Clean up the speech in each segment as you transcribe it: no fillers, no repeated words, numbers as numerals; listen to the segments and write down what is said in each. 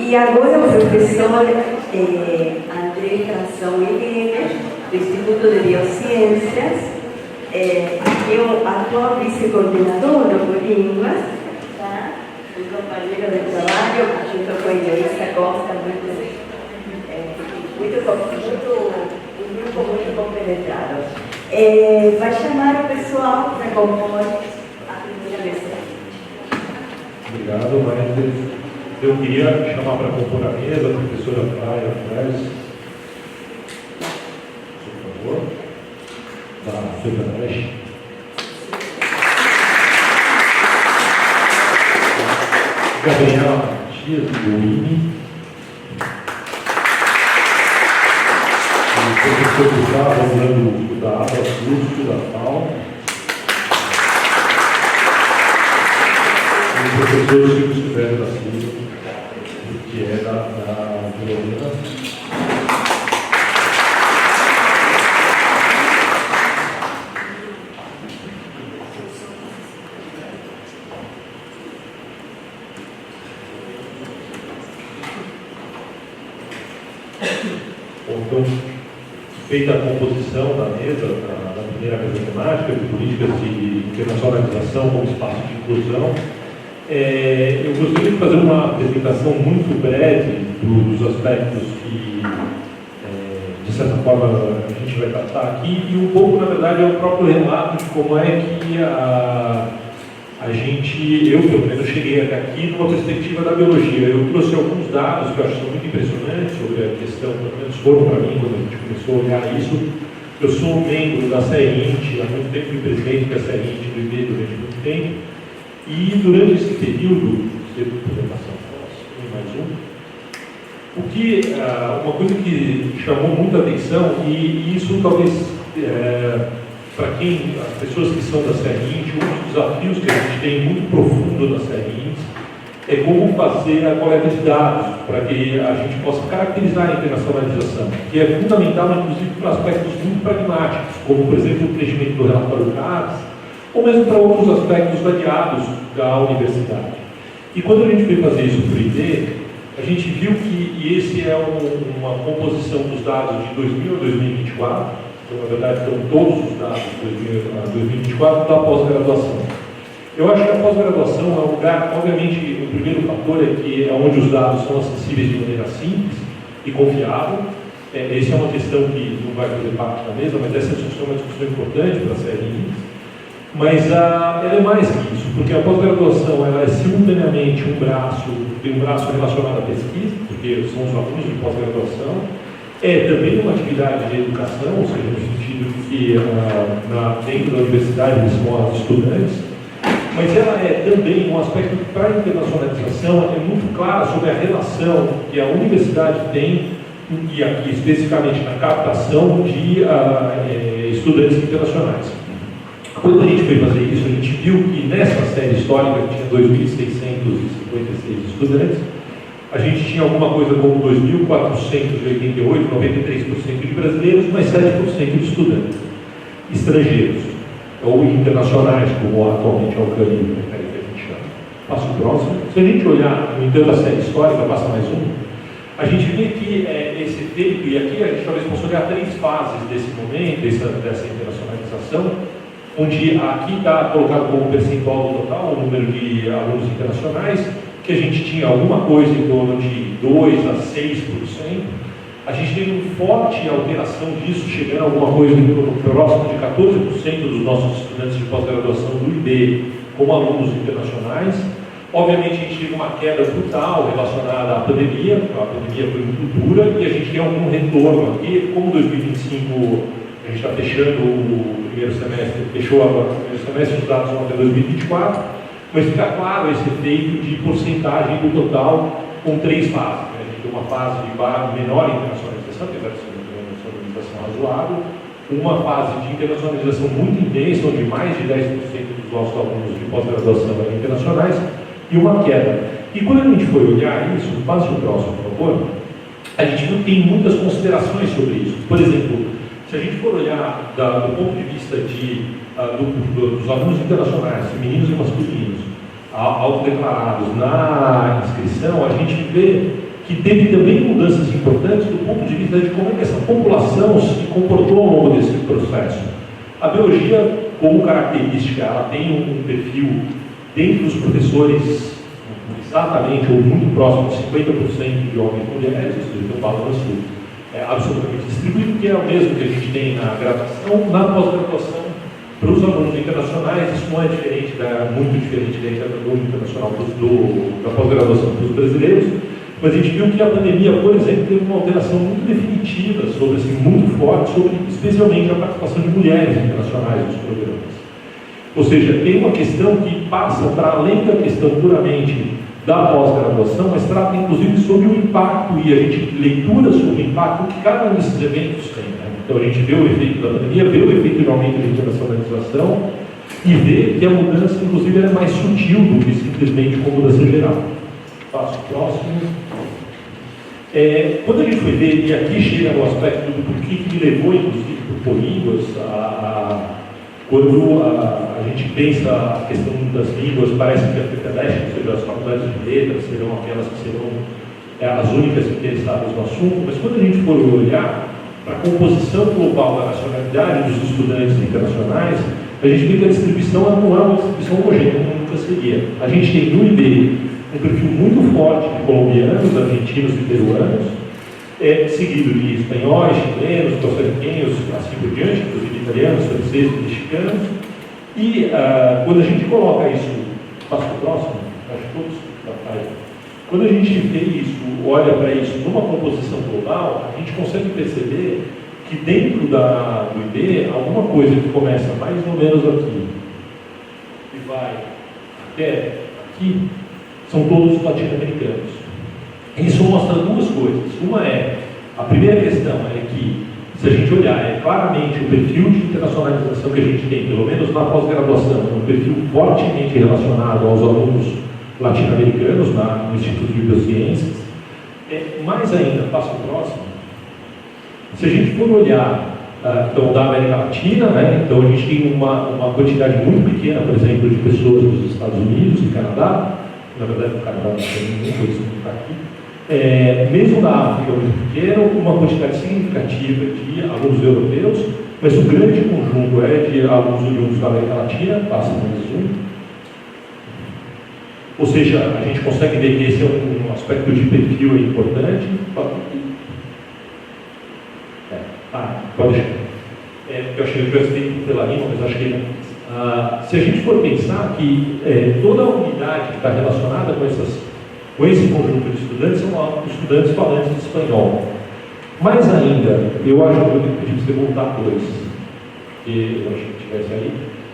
E agora o professor André Tração Helena, do Instituto de Biociências, que é o atual vice-coordenador do Colínguas, tá? Um companheiro de trabalho, junto com a Elisa Costa, um grupo muito compenetrado. Vai chamar o pessoal para compor a primeira mesa. Obrigado, Maria. Eu queria chamar para compor a mesa a professora Clara Flores, por favor, da FEBRANESH. Gabriela Matias, do INE. O professor Gustavo Orlando, da ABA-CUSP, da FAO. E o professor Silvio Silvério da Silva, que é da Biolina. Então, feita a composição da mesa, da primeira mesa temática de políticas de internacionalização como espaço de inclusão, eu gostaria de fazer uma apresentação muito breve dos aspectos que, de certa forma, a gente vai tratar aqui, e um pouco, na verdade, é o próprio relato de como é que eu pelo menos cheguei até aqui numa perspectiva da biologia. Eu trouxe alguns dados que eu acho que são muito impressionantes sobre a questão, pelo menos foram para mim quando a gente começou a olhar isso. Eu sou membro da CEINT, há muito tempo fui presidente da CEINT do IB durante muito tempo, e durante esse período, se puder passar mais uma coisa que chamou muita atenção, e isso talvez para quem, as pessoas que são da CEINT, um dos desafios que a gente tem muito profundo da CEINT é como fazer a coleta de dados para que a gente possa caracterizar a internacionalização, que é fundamental, inclusive, para aspectos muito pragmáticos, como, por exemplo, o preenchimento do relatório CARES, ou mesmo para outros aspectos variados da universidade. E quando a gente veio fazer isso para o ID, a gente viu que esse é uma composição dos dados de 2000 a 2024, então, na verdade, estão todos os dados de 2024 da pós-graduação. Eu acho que a pós-graduação é um lugar, obviamente, o primeiro fator é que é onde os dados são acessíveis de maneira simples e confiável. Essa é uma questão que não vai fazer parte da mesa, mas essa discussão é uma discussão importante para a série. Mas ela é mais que isso, porque a pós-graduação ela é simultaneamente tem um braço relacionado à pesquisa, porque são os alunos de pós-graduação, é também uma atividade de educação, ou seja, no sentido de que dentro da universidade eles são os estudantes, mas ela é também um aspecto que, para a internacionalização, é muito clara sobre a relação que a universidade tem, e aqui especificamente na captação de estudantes internacionais. Quando a gente foi fazer isso, a gente viu que nessa série histórica, que tinha 2.656 estudantes, a gente tinha alguma coisa como 2.488, 93% de brasileiros, mas 7% de estudantes estrangeiros, ou internacionais, como atualmente é o caminho que a gente chama. Passo o próximo. Se a gente olhar, no entanto, a série histórica, passa mais um, a gente vê que esse efeito, e aqui a gente talvez possa olhar 3 fases desse momento, dessa internacionalização, onde aqui está colocado como percentual do total o número de alunos internacionais, que a gente tinha alguma coisa em torno de 2% a 6%, a gente teve uma forte alteração disso, chegando a alguma coisa em torno próximo de 14% dos nossos estudantes de pós-graduação do IB como alunos internacionais. Obviamente, a gente teve uma queda brutal relacionada à pandemia, a pandemia foi muito dura, e a gente tem algum retorno aqui, como 2025, a gente está fechando o primeiro semestre, fechou o primeiro semestre, os dados vão até 2024, mas fica claro esse efeito de porcentagem do total com 3 fases. A gente tem uma fase de menor internacionalização, apesar de ser uma internacionalização razoável, uma fase de internacionalização muito intensa, onde mais de 10% dos nossos alunos de pós-graduação eram internacionais, e uma queda. E quando a gente foi olhar isso, passe o próximo, por favor, a gente não tem muitas considerações sobre isso. Por exemplo, se a gente for olhar do ponto de vista dos alunos internacionais, femininos e masculinos, autodeclarados na inscrição, a gente vê que teve também mudanças importantes do ponto de vista de como é que essa população se comportou ao longo desse processo. A biologia, como característica, ela tem um perfil dentro dos professores exatamente ou muito próximo de 50% de homens e mulheres, ou seja, tem um balanço absolutamente distribuído, que é o mesmo que a gente tem na graduação, na pós-graduação. Para os alunos internacionais, isso não é diferente, muito diferente da aluno internacional da pós-graduação para os brasileiros, mas a gente viu que a pandemia, por exemplo, teve uma alteração muito definitiva, muito forte, sobre especialmente a participação de mulheres internacionais nos programas. Ou seja, tem uma questão que passa para além da questão puramente da pós-graduação, mas trata inclusive sobre o impacto e a gente leitura sobre o impacto que cada um desses eventos tem. Né? Então a gente vê o efeito da pandemia, vê o efeito do aumento da internacionalização e vê que a mudança, inclusive, é mais sutil do que simplesmente uma mudança geral. Passo próximo. Quando a gente foi ver, e aqui chega no aspecto do porquê que me levou, inclusive, por línguas, quando a gente pensa a questão das línguas, parece que a FEFELESH, ou seja, as faculdades de letras, serão aquelas que serão as únicas interessadas no assunto, mas quando a gente for olhar para a composição global da nacionalidade dos estudantes internacionais, a gente vê que a distribuição não é uma distribuição homogênea, como nunca seria. A gente tem no IB um perfil muito forte de colombianos, argentinos e peruanos, seguido de espanhóis, chilenos, costarriquenhos, assim por diante, inclusive italianos, franceses, mexicanos. E quando a gente coloca isso, passo para o próximo, acho que todos da página. Quando a gente vê isso, olha para isso numa composição global, a gente consegue perceber que dentro do IB, alguma coisa que começa mais ou menos aqui e vai até aqui, são todos latino-americanos. Isso mostra duas coisas. Uma a primeira questão é que, se a gente olhar, claramente o perfil de internacionalização que a gente tem, pelo menos na pós-graduação, é um perfil fortemente relacionado aos alunos latino-americanos no Instituto de Biociências. Mais ainda, passo o próximo. Se a gente for olhar então, da América Latina, né, então a gente tem uma quantidade muito pequena, por exemplo, de pessoas dos Estados Unidos e Canadá. Na verdade, o Canadá não tem nenhum, por isso não está aqui. Mesmo na África, muito pequeno, uma quantidade significativa de alunos europeus, mas o grande conjunto é de alunos oriundos da América Latina, passa mais um. Ou seja, a gente consegue ver que esse é um aspecto de perfil importante. Pode deixar. Eu achei que eu tivesse feito pela língua, mas acho que não. Se a gente for pensar que toda a unidade que está relacionada com esse conjunto de estudantes são estudantes falantes de espanhol. Mais ainda, eu acho que eu pedi para você voltar dois, que eu achei que tivesse ali.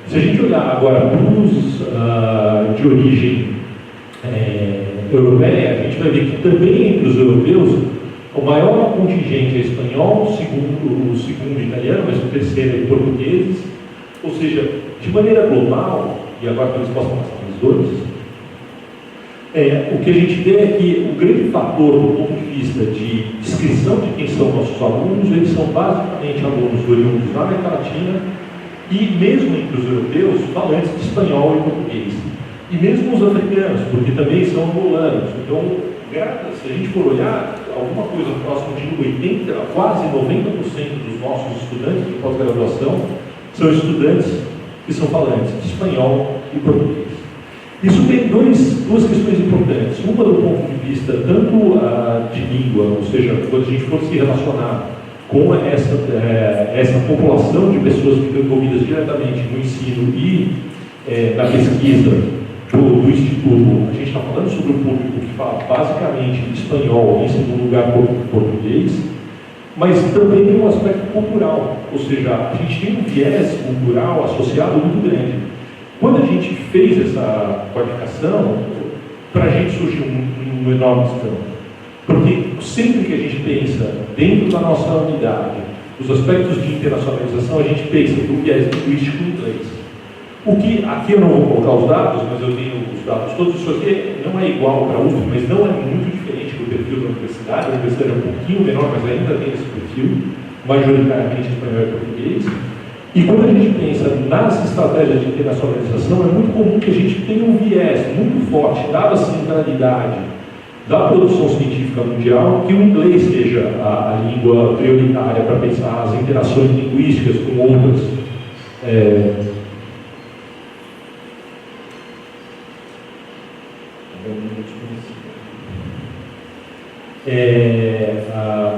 Se a gente olhar agora para os de origem europeia, a gente vai ver que também entre os europeus, o maior contingente é espanhol, o segundo italiano, mas o terceiro é portugueses. Ou seja, de maneira global, e agora talvez possa passar para os dois, o que a gente vê é que o grande fator do ponto de vista de descrição de quem são nossos alunos, eles são basicamente alunos oriundos da América Latina e mesmo entre os europeus, falantes de espanhol e português. E mesmo os africanos, porque também são angolanos. Então, se a gente for olhar, alguma coisa próxima de 80% a quase 90% dos nossos estudantes de pós-graduação são estudantes que são falantes de espanhol e português. Isso tem duas questões importantes. Uma do ponto de vista tanto de língua, ou seja, quando a gente for se relacionar com essa população de pessoas que estão envolvidas diretamente no ensino e na pesquisa do Instituto, a gente está falando sobre um público que fala basicamente espanhol, em segundo lugar português, mas também tem um aspecto cultural, ou seja, a gente tem um viés cultural associado muito grande. Quando a gente fez essa qualificação, para a gente surgiu um enorme descanso, porque sempre que a gente pensa dentro da nossa unidade, os aspectos de internacionalização, a gente pensa no viés linguístico inglês. O que, aqui eu não vou colocar os dados, mas eu tenho os dados todos, isso aqui não é igual para a USP, mas não é muito diferente do perfil da universidade. A universidade é um pouquinho menor, mas ainda tem esse perfil, majoritariamente espanhol e português. E quando a gente pensa nas estratégias de internacionalização, é muito comum que a gente tenha um viés muito forte, dada a centralidade da produção científica mundial, que o inglês seja a língua prioritária para pensar as interações linguísticas com outras.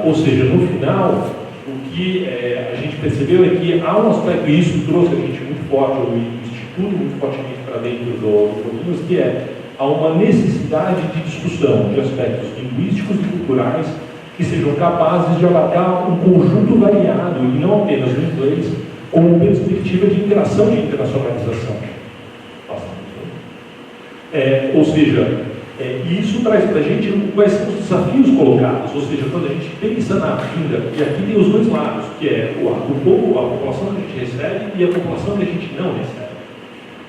Ou seja, no final, o que a gente percebeu é que há um aspecto, e isso trouxe a gente muito forte, o Instituto muito fortemente para dentro do Colinas, que há uma necessidade de discussão de aspectos linguísticos e culturais que sejam capazes de abarcar um conjunto variado, e não apenas o inglês, com perspectiva de interação, de internacionalização. Ou seja, isso traz para a gente quais são os desafios colocados, ou seja, quando a gente pensa na vinda, e aqui tem os dois lados, que é a população que a gente recebe e a população que a gente não recebe.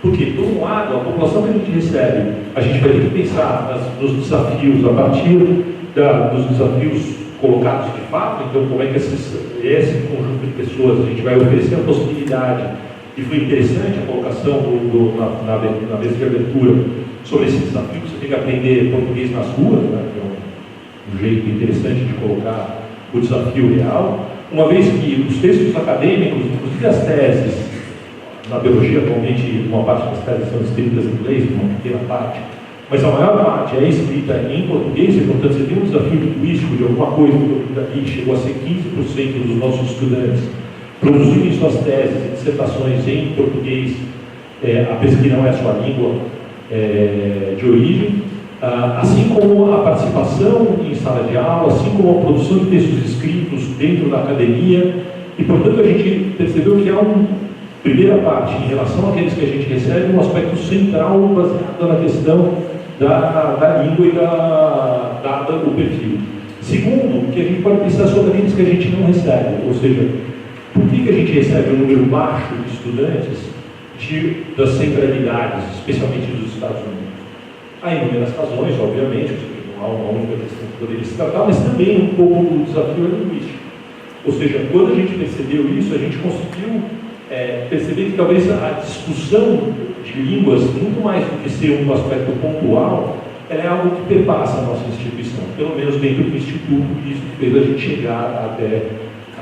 Porque, por um lado, a população que a gente recebe, a gente vai ter que pensar nos desafios a partir dos desafios colocados de fato, então como é que esse conjunto de pessoas a gente vai oferecer a possibilidade, e foi interessante a colocação na mesa de abertura sobre esse desafio, que você tem que aprender português nas ruas, né, que é um jeito interessante de colocar o desafio real, uma vez que os textos acadêmicos, inclusive as teses, na biologia, atualmente, uma parte das teses são escritas em inglês, uma pequena parte, mas a maior parte é escrita em português, e, portanto, você tem um desafio linguístico de alguma coisa que daqui chegou a ser 15% dos nossos estudantes produzirem suas teses e dissertações em português, a pesquisa não é a sua língua de origem, assim como a participação em sala de aula, assim como a produção de textos escritos dentro da academia, e, portanto, a gente percebeu que há primeira parte, em relação àqueles que a gente recebe, um aspecto central baseado na questão da língua e do perfil. Segundo, que a gente pode pensar sobre aqueles que a gente não recebe, ou seja, por que a gente recebe um número baixo de estudantes das centralidades, especialmente dos Estados Unidos? Há inúmeras razões, obviamente, não há uma única questão que poderia se tratar, mas também um pouco do desafio linguístico. Ou seja, quando a gente percebeu isso, a gente conseguiu perceber que talvez a discussão de línguas, muito mais do que ser um aspecto pontual, ela é algo que perpassa a nossa instituição, pelo menos dentro do Instituto, e isso fez a gente chegar até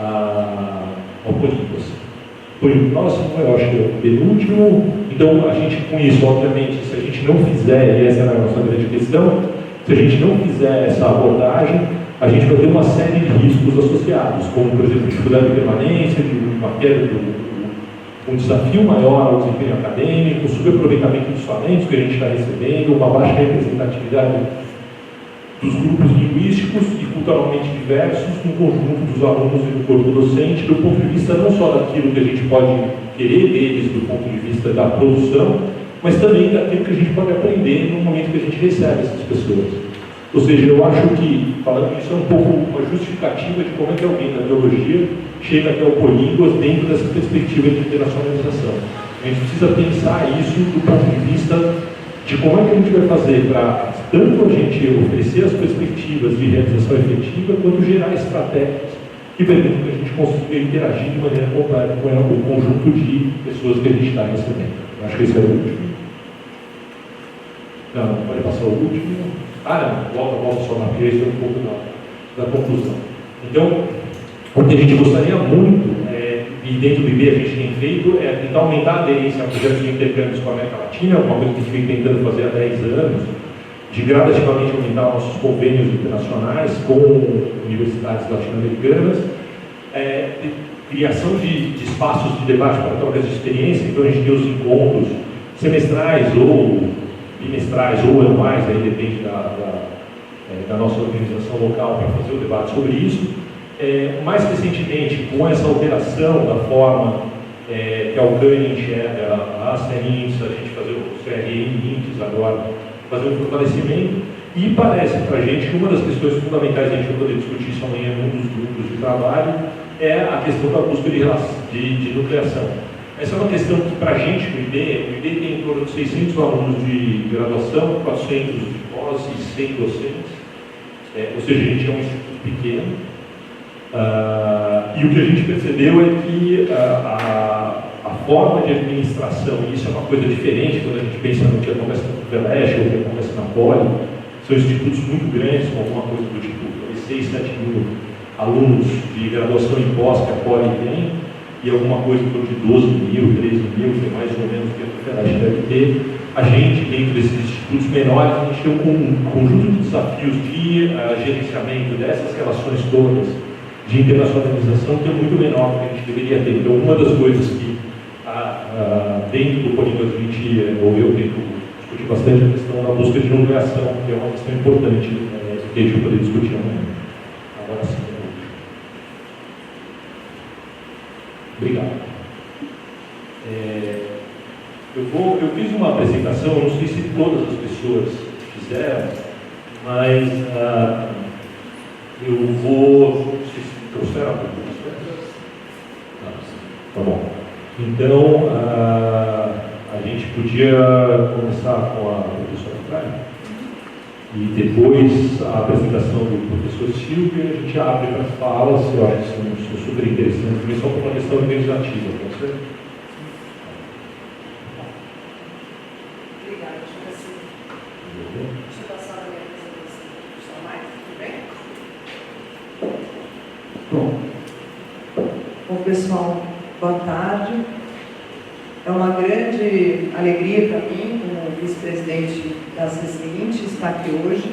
ao Colinas. Foi o próximo, eu acho que é o penúltimo. Então, a gente, com isso, obviamente, se a gente não fizer, e essa é a nossa grande questão, se a gente não fizer essa abordagem, a gente vai ter uma série de riscos associados, como, por exemplo, dificuldade de permanência, de uma queda um desafio maior ao desempenho acadêmico, subaproveitamento dos talentos que a gente está recebendo, uma baixa representatividade dos grupos linguísticos e culturalmente diversos no conjunto dos alunos e do corpo docente, do ponto de vista não só daquilo que a gente pode querer deles, do ponto de vista da produção, mas também daquilo que a gente pode aprender no momento que a gente recebe essas pessoas. Ou seja, eu acho que, falando isso, é um pouco uma justificativa de como é que alguém da biologia chega até o Polínguas dentro dessa perspectiva de internacionalização. A gente precisa pensar isso do ponto de vista de como é que a gente vai fazer para tanto a gente oferecer as perspectivas de realização efetiva, quanto gerar estratégias que permitam que a gente consiga interagir de maneira completa com o conjunto de pessoas que a gente está recebendo. Eu acho que esse é o último. Não, pode passar o último. Volta só na porque esse é um pouco da conclusão. Então, o que a gente gostaria muito, e dentro do IB a gente tem feito, é tentar aumentar a aderência a projetos de intercâmbios com a América Latina, uma coisa que a gente vem tentando fazer há 10 anos, de gradativamente aumentar nossos convênios internacionais com universidades latino-americanas, criação de espaços de debate para trocas de experiência. Então a gente tem os encontros semestrais ou bimestrais ou anuais, aí depende da nossa organização local para fazer o debate sobre isso. Mais recentemente, com essa alteração da forma que a Alcânia enxerga a CRINTS, a gente fazer o CRINTS agora, fazer um fortalecimento, e parece para a gente que uma das questões fundamentais, a gente vai poder discutir isso amanhã em um dos grupos de trabalho, é a questão da busca de nucleação. Essa é uma questão que, para a gente, o IB tem em torno de 600 alunos de graduação, 400 de pós e 100 docentes, ou seja, a gente é um instituto pequeno, e o que a gente percebeu é que a forma de administração, e isso é uma coisa diferente quando a gente pensa no que acontece no FUVEST ou no que acontece na Poli, são institutos muito grandes, com alguma coisa do tipo 6, 7 mil alunos de graduação em pós que a Poli tem, e alguma coisa em torno de 12 mil, 13 mil, que é mais ou menos o que a FERJ deve ter. A gente, dentro desses institutos menores, a gente tem um conjunto de desafios de gerenciamento dessas relações todas, de internacionalização, que é muito menor do que a gente deveria ter. Então, uma das coisas que dentro do Polígono a gente, ou eu tento discutir bastante, é a questão da busca de nucleação, que é uma questão importante, que a gente vai poder discutir amanhã. Agora sim, obrigado. Eu fiz uma apresentação, eu não sei se todas as pessoas fizeram, mas eu vou. Não sei se trouxeram a apresentação. Tá bom. Então, a gente podia começar com a professora Praia e depois a apresentação do professor Silvio, e a gente abre para falas, eu acho que são super interessantes, também só por uma questão organizativa, pode ser? Obrigada, deixa eu passar a minha apresentação para o professor Maicon, tudo bem? Bom, pessoal, boa tarde. É uma grande alegria para mim, como vice-presidente da CCINT, estar aqui hoje,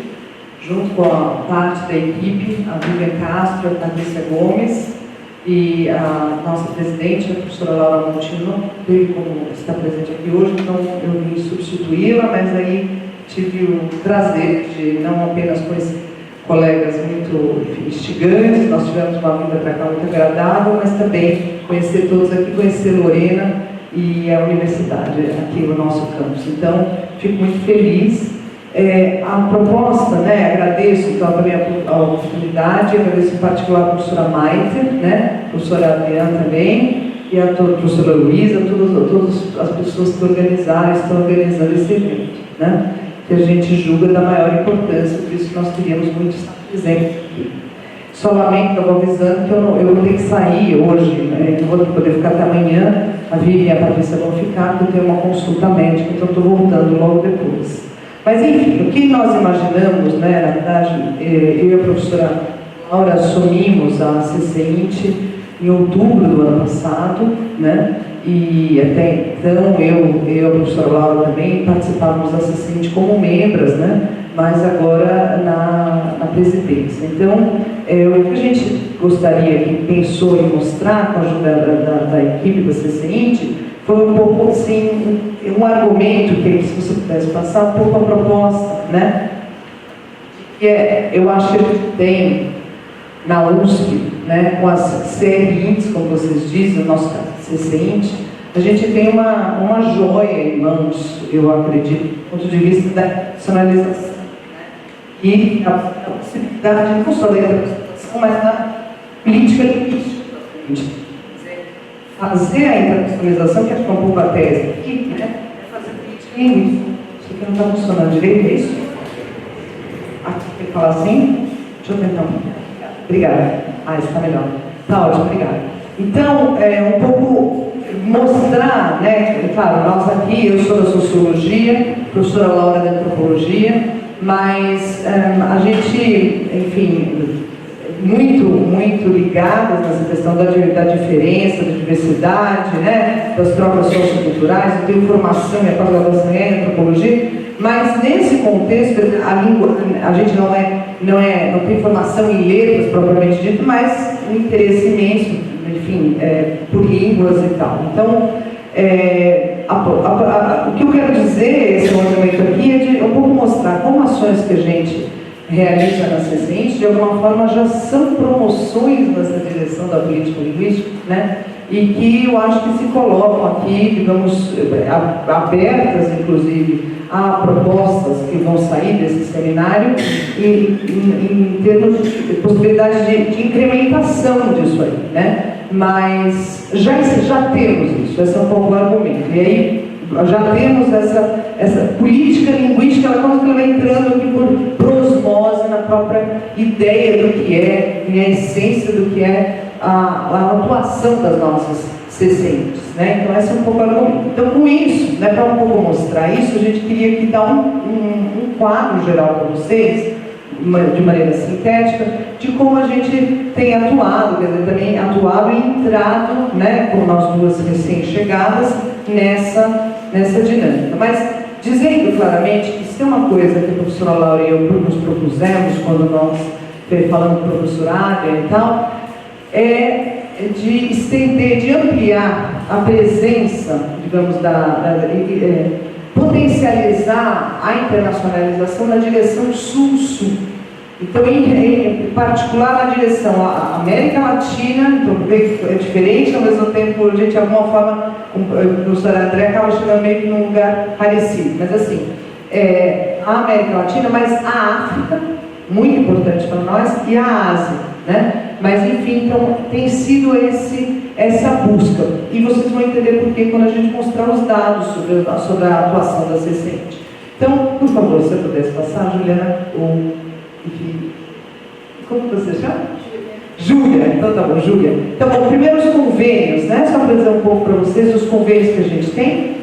junto com a parte da equipe, a Vivian Castro, a Patrícia Gomes e a nossa presidente, a professora Laura Montino, veio como está presente aqui hoje, então eu vim substituí-la, mas aí tive o prazer de não apenas conhecer colegas muito instigantes, nós tivemos uma vinda para cá muito agradável, mas também conhecer todos aqui, conhecer Lorena e a universidade aqui no nosso campus. Então, fico muito feliz. A proposta, agradeço então também a oportunidade, agradeço em particular a professora Maite, a professora Adriana também, e a professora Luísa, todas as pessoas que organizaram, estão organizando esse evento, que a gente julga da maior importância, por isso nós queríamos muito estar presentes aqui. Só lamento, eu vou avisando que eu vou ter que sair hoje, não vou poder ficar até amanhã, a Vivi e a Patrícia vão ficar, porque eu tenho uma consulta médica, então estou voltando logo depois. Mas enfim, o que nós imaginamos, na verdade, eu e a professora Laura assumimos a CCINT em outubro do ano passado, e até então eu e a professora Laura também participávamos da CCINT como membros, mas agora na presidência. Então, o que a gente gostaria, que pensou em mostrar com a ajuda da equipe da CCINT, foi um pouco assim, um argumento que, se você pudesse passar, um pouco a proposta, que eu acho que tem na USP, com as CRINTs, como vocês dizem, no nosso caso, CCINT, a gente tem uma joia em mãos, eu acredito, do ponto de vista da profissionalização. E a possibilidade não só da interpretação, mas da política linguística. Fazer a internacionalização, que acho que é um pouco a tese aqui, é fazer política linguística. Isso aqui não está funcionando direito, é isso? Aqui tem que falar assim? Deixa eu tentar. Obrigada. Está melhor. Está ótimo, obrigada. Então, um pouco mostrar, claro, nós aqui, eu sou da Sociologia, a professora Laura da Antropologia, mas a gente, enfim, muito ligadas nessa questão da diferença, da diversidade, das trocas socioculturais. Eu tenho formação, minha pós-graduação é em antropologia, mas nesse contexto a língua, a gente não tem formação em letras propriamente dito, mas um interesse imenso, enfim, por línguas e tal. Então, o que eu quero dizer, esse momento aqui, é de um pouco mostrar como ações que a gente realiza na CCINT, de alguma forma, já são promoções nessa direção da política linguística, e que eu acho que se colocam aqui, digamos, abertas, inclusive, a propostas que vão sair desse seminário, em termos de possibilidade de incrementação disso aí, Mas já temos isso, esse é um pouco o argumento. E aí, já temos essa política linguística, ela vai entrando aqui por osmose na própria ideia do que é, e a essência do que é a atuação das nossas CCIs, né? Então, esse é um pouco o argumento. Então, com isso, né, para um pouco mostrar isso, a gente queria aqui dar um quadro geral para vocês, de maneira sintética, de como a gente tem atuado, quer dizer, também atuado e entrado, né, com nós duas recém-chegadas, nessa dinâmica. Mas, dizendo claramente que se tem uma coisa que a professora Laura e eu nos propusemos, quando nós falamos do professorado e tal, é de estender, de ampliar a presença, digamos, potencializar a internacionalização na direção sul-sul. Então, em particular, na direção a América Latina, então é diferente, ao mesmo tempo, a gente, de alguma forma, o professor André acaba chegando meio que num lugar parecido, mas assim, a América Latina, mas a África, muito importante para nós, e a Ásia, né? Mas, enfim, então, tem sido essa busca. E vocês vão entender por que quando a gente mostrar os dados sobre a atuação da CCIT. Então, por favor, se você pudesse passar, Juliana, enfim, como você chama? Júlia. Então, tá bom, Júlia. Então, bom, primeiro os convênios, né? Só para dizer um pouco para vocês os convênios que a gente tem.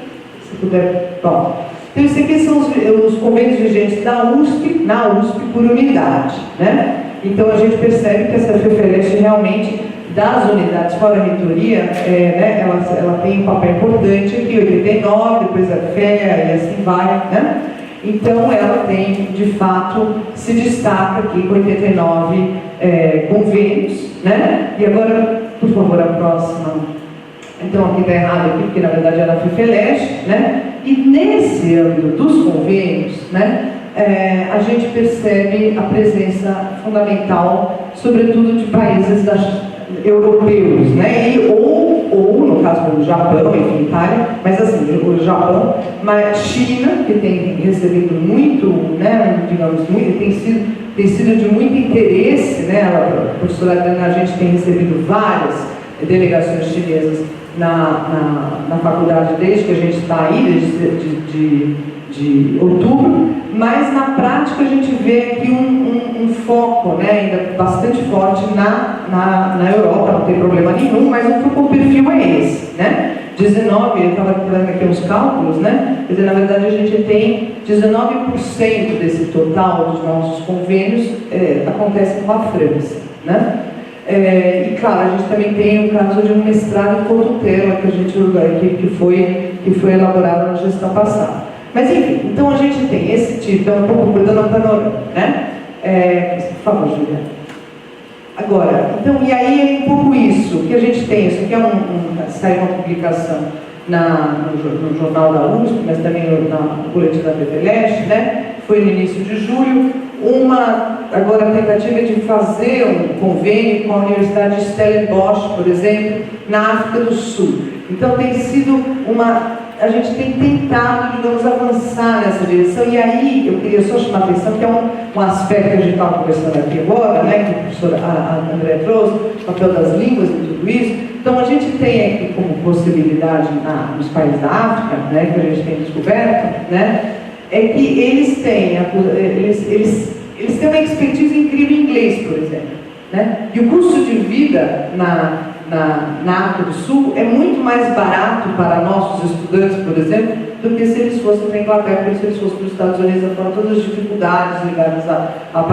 Se puder, bom. Então, isso aqui são os convênios vigentes da USP, na USP por unidade, né? Então, a gente percebe que essa FEFELESH realmente, das unidades fora a reitoria, né, ela tem um papel importante aqui, 89, depois a FEA e assim vai, né? Então, ela tem, de fato, se destaca aqui com 89 convênios, né? E agora, por favor, a próxima. Então, aqui está errado, aqui, porque na verdade era a FEFELESH, né? E nesse âmbito dos convênios, né, a gente percebe a presença fundamental, sobretudo de países europeus, né? Ou no caso do Japão, enfim, Itália, mas assim, o Japão, mas China, que tem recebido muito, né, digamos, tem sido de muito interesse, né? A professora Adriana, a gente tem recebido várias delegações chinesas na faculdade desde que a gente está aí, desde de outubro, mas na prática a gente vê aqui um foco, né, ainda bastante forte na Europa, não tem problema nenhum, mas o perfil é esse, né? 19, eu estava fazendo aqui uns cálculos, né? Quer dizer, na verdade a gente tem 19% desse total dos nossos convênios acontece com a França, né? E claro, a gente também tem o caso de um mestrado em Cotutela que foi elaborado na gestão passada. Mas enfim, então a gente tem esse tipo, então um pouco dando um panorama, né? Por favor, Julia. Agora, então, e aí é um pouco isso que a gente tem, isso aqui saiu uma publicação no jornal da USP, mas também no boletim da FEFELESH, né? Foi no início de julho, agora a tentativa de fazer um convênio com a Universidade de Stellenbosch, por exemplo, na África do Sul. Então tem sido a gente tem tentado, digamos, avançar nessa direção, e aí eu queria só chamar a atenção que é um aspecto que a gente estava conversando aqui agora, né, que a professora André trouxe, o papel das línguas e tudo isso. Então a gente tem aqui como possibilidade nos países da África, né, que a gente tem descoberto, né, é que eles têm uma expertise incrível em inglês, por exemplo, né, e o custo de vida na África do Sul é muito mais barato para nossos estudantes, por exemplo, do que se eles fossem para a Inglaterra, porque se eles fossem para os Estados Unidos, foram todas as dificuldades ligadas ao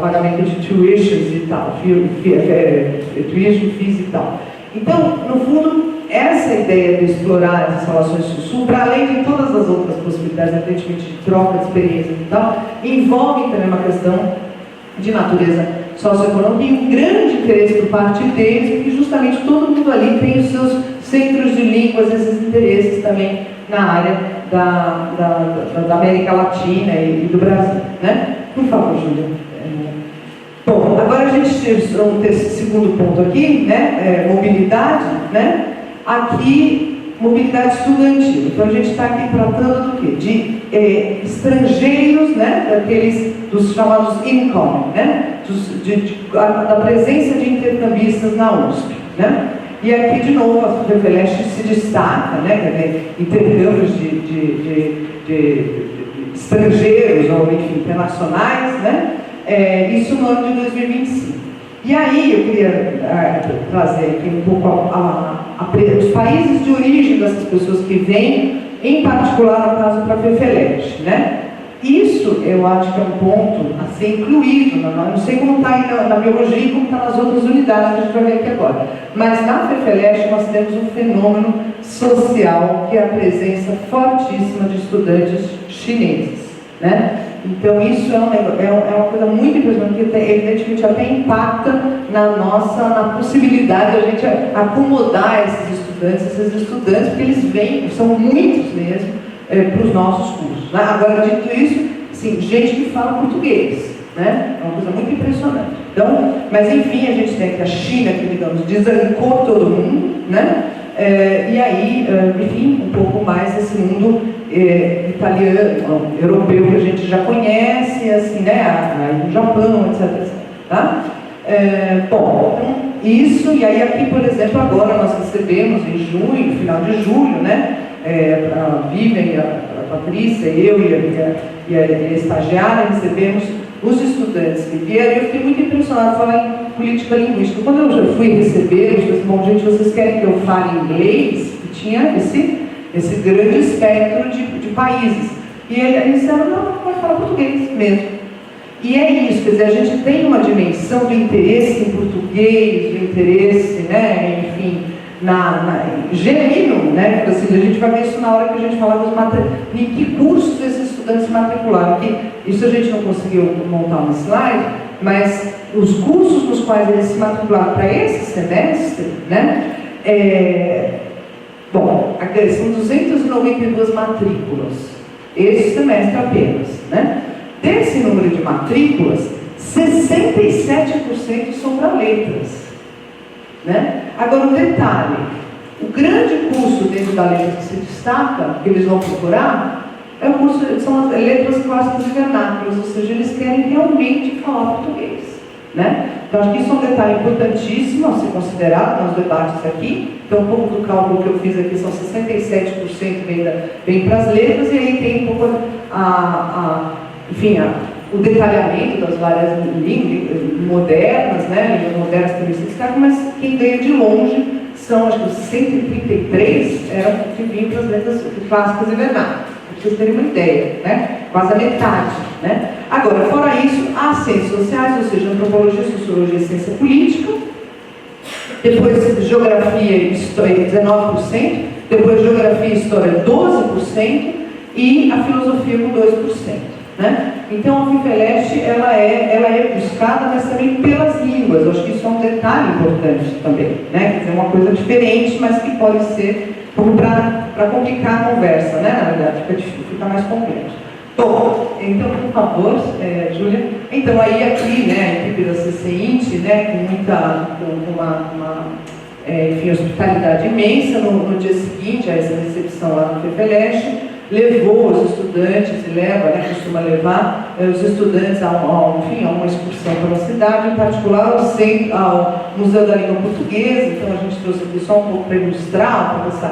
pagamento de tuitions e tal, tuition fees e tal. Então, no fundo, essa ideia de explorar essas relações sul-sul, para além de todas as outras possibilidades, evidentemente, de troca de experiências e tal, envolve também uma questão de natureza socioeconômica e um grande interesse por parte deles, porque justamente todo mundo ali tem os seus centros de línguas, esses interesses também na área da América Latina e do Brasil, né? Por favor, Júlia. Bom, agora a gente vamos ter esse segundo ponto aqui, né? Mobilidade, né? Aqui, mobilidade estudantil. Então a gente está aqui tratando do quê? De estrangeiros, né? Dos chamados incoming, né? Da presença de intercambistas na USP, né? E aqui, de novo, a FEFELESH se destaca, né? Intercâmbios de estrangeiros, ou enfim, internacionais, né? Isso no ano de 2025. E aí eu queria trazer aqui um pouco os países de origem dessas pessoas que vêm, em particular no caso para a FEFELESH, né? Isso eu acho que é um ponto a ser incluído, não sei como está aí na biologia e como está nas outras unidades que a gente vai ver aqui agora. Mas na FEFELESH nós temos um fenômeno social que é a presença fortíssima de estudantes chineses, né? Então isso é uma coisa muito impressionante, que evidentemente até impacta na possibilidade de a gente acomodar esses estudantes, porque eles vêm, são muitos mesmo, para os nossos cursos, né? Agora, dito isso, sim, gente que fala português, né? É uma coisa muito impressionante. Então, mas enfim, a gente tem aqui a China, que, digamos, desancou todo mundo, né? E aí, enfim, um pouco mais esse mundo italiano, europeu, que a gente já conhece, assim, né? Aí o Japão, etc. Tá? Bom, então, isso, e aí aqui, por exemplo, agora nós recebemos em junho, final de julho, né? A Vivian, a Patrícia, eu e a estagiária recebemos os estudantes que vieram, e eu fiquei muito impressionada a falar em política linguística. Quando eu já fui receber, eu disse, bom, gente, vocês querem que eu fale inglês? E tinha esse grande espectro de países. E eles disseram, não, pode falar português mesmo. E é isso, quer dizer, a gente tem uma dimensão do interesse em português, do interesse, né, enfim, genuíno, né, porque assim, a gente vai ver isso na hora que a gente falar em que cursos esses estudantes se matricularam. Isso a gente não conseguiu montar um slide, mas os cursos nos quais eles se matricularam para esse semestre, né, bom, são 292 matrículas, esse semestre apenas, né? Desse número de matrículas, 67% são para letras, né? Agora, um detalhe, o grande curso dentro da letra que se destaca, que eles vão procurar, são as letras clássicas e vernáculas, ou seja, eles querem realmente falar português, né? Então, acho que isso é um detalhe importantíssimo a ser considerado nos debates aqui. Então, um pouco do cálculo que eu fiz aqui, são 67% vem para as letras, e aí tem um pouco enfim, o detalhamento das várias línguas modernas, né? Línguas modernas também se destacam, mas quem ganha de longe são, acho que os 133 eram que vinham para as letras clássicas e vernáculas, para vocês terem uma ideia, né? Quase a metade, né? Agora, fora isso, as ciências sociais, ou seja, antropologia, sociologia e ciência política, depois geografia e história, 19%, depois geografia e história, 12%, e a filosofia com 2%. Né? Então a FEFELESH ela é buscada, mas também pelas línguas. Eu acho que isso é um detalhe importante também, né? Quer dizer, uma coisa diferente, mas que pode ser para complicar a conversa, né? Na verdade, fica mais complexo. Bom, então, por favor, Júlia. Então, aí aqui, né, a equipe da CCINT, né, com uma enfim, hospitalidade imensa, no dia seguinte a essa recepção lá no FEFELESH, levou os estudantes, costuma levar os estudantes a uma excursão pela cidade, em particular ao Museu da Língua Portuguesa. Então a gente trouxe aqui só um pouco para ilustrar um pouco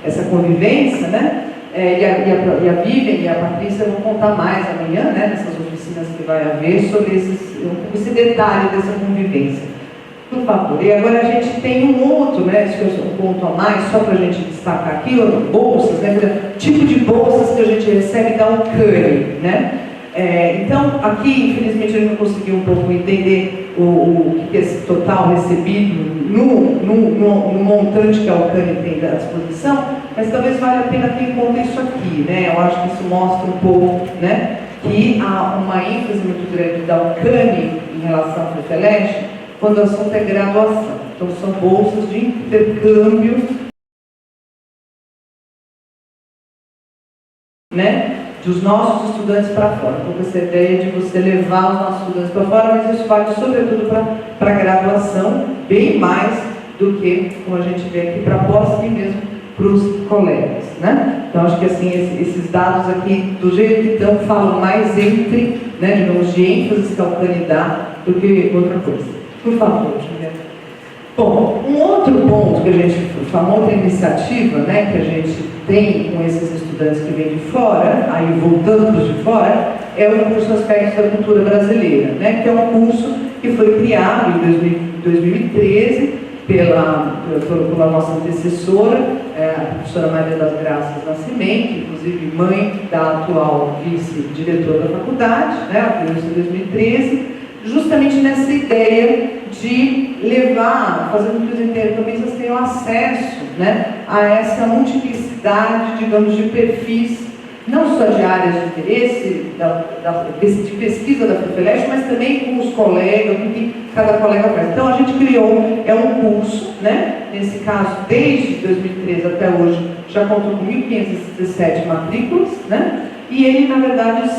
essa convivência, né? E a Vivian e a Patrícia vão contar mais amanhã, né, nessas oficinas que vai haver, sobre esse detalhe dessa convivência. Por favor. E agora a gente tem um outro, né, um ponto a mais, só para a gente destacar aqui, bolsas, né, tipo de bolsas que a gente recebe da UCANI, né? Então, aqui, infelizmente, a gente não conseguiu um pouco entender o que é esse total recebido no montante que a UCANI tem à disposição, mas talvez valha a pena ter em conta isso aqui, né? Eu acho que isso mostra um pouco, né, que há uma ênfase muito grande da UCANI em relação ao FEFELESH, quando o assunto é graduação. Então, são bolsas de intercâmbio, né, dos nossos estudantes para fora. Estou com essa ideia de você levar os nossos estudantes para fora, mas isso vale sobretudo para a graduação, bem mais do que, como a gente vê aqui, para pós e mesmo para os colegas, né? Então, acho que assim, esses dados aqui, do jeito que estão, falam mais entre, né, digamos, de ênfase que a UCANI dá do que outra coisa. Por favor, Juliana. Bom, um outro ponto que a gente, uma outra iniciativa, né, que a gente tem com esses estudantes que vêm de fora, aí voltando para os de fora, é o curso Aspectos da Cultura Brasileira, né, que é um curso que foi criado em 2013 pela nossa antecessora, a professora Maria das Graças Nascimento, inclusive mãe da atual vice-diretora da faculdade, né, ela criou isso em 2013, justamente nessa ideia de levar, fazer com que os intercambistas tenham acesso, né, a essa multiplicidade, digamos, de perfis, não só de áreas de interesse, de pesquisa da FEFELESH, mas também com os colegas, com o que cada colega faz. Então a gente criou um curso, né, nesse caso, desde 2013 até hoje, já contou com 1.517 matrículas, né, e ele, na verdade,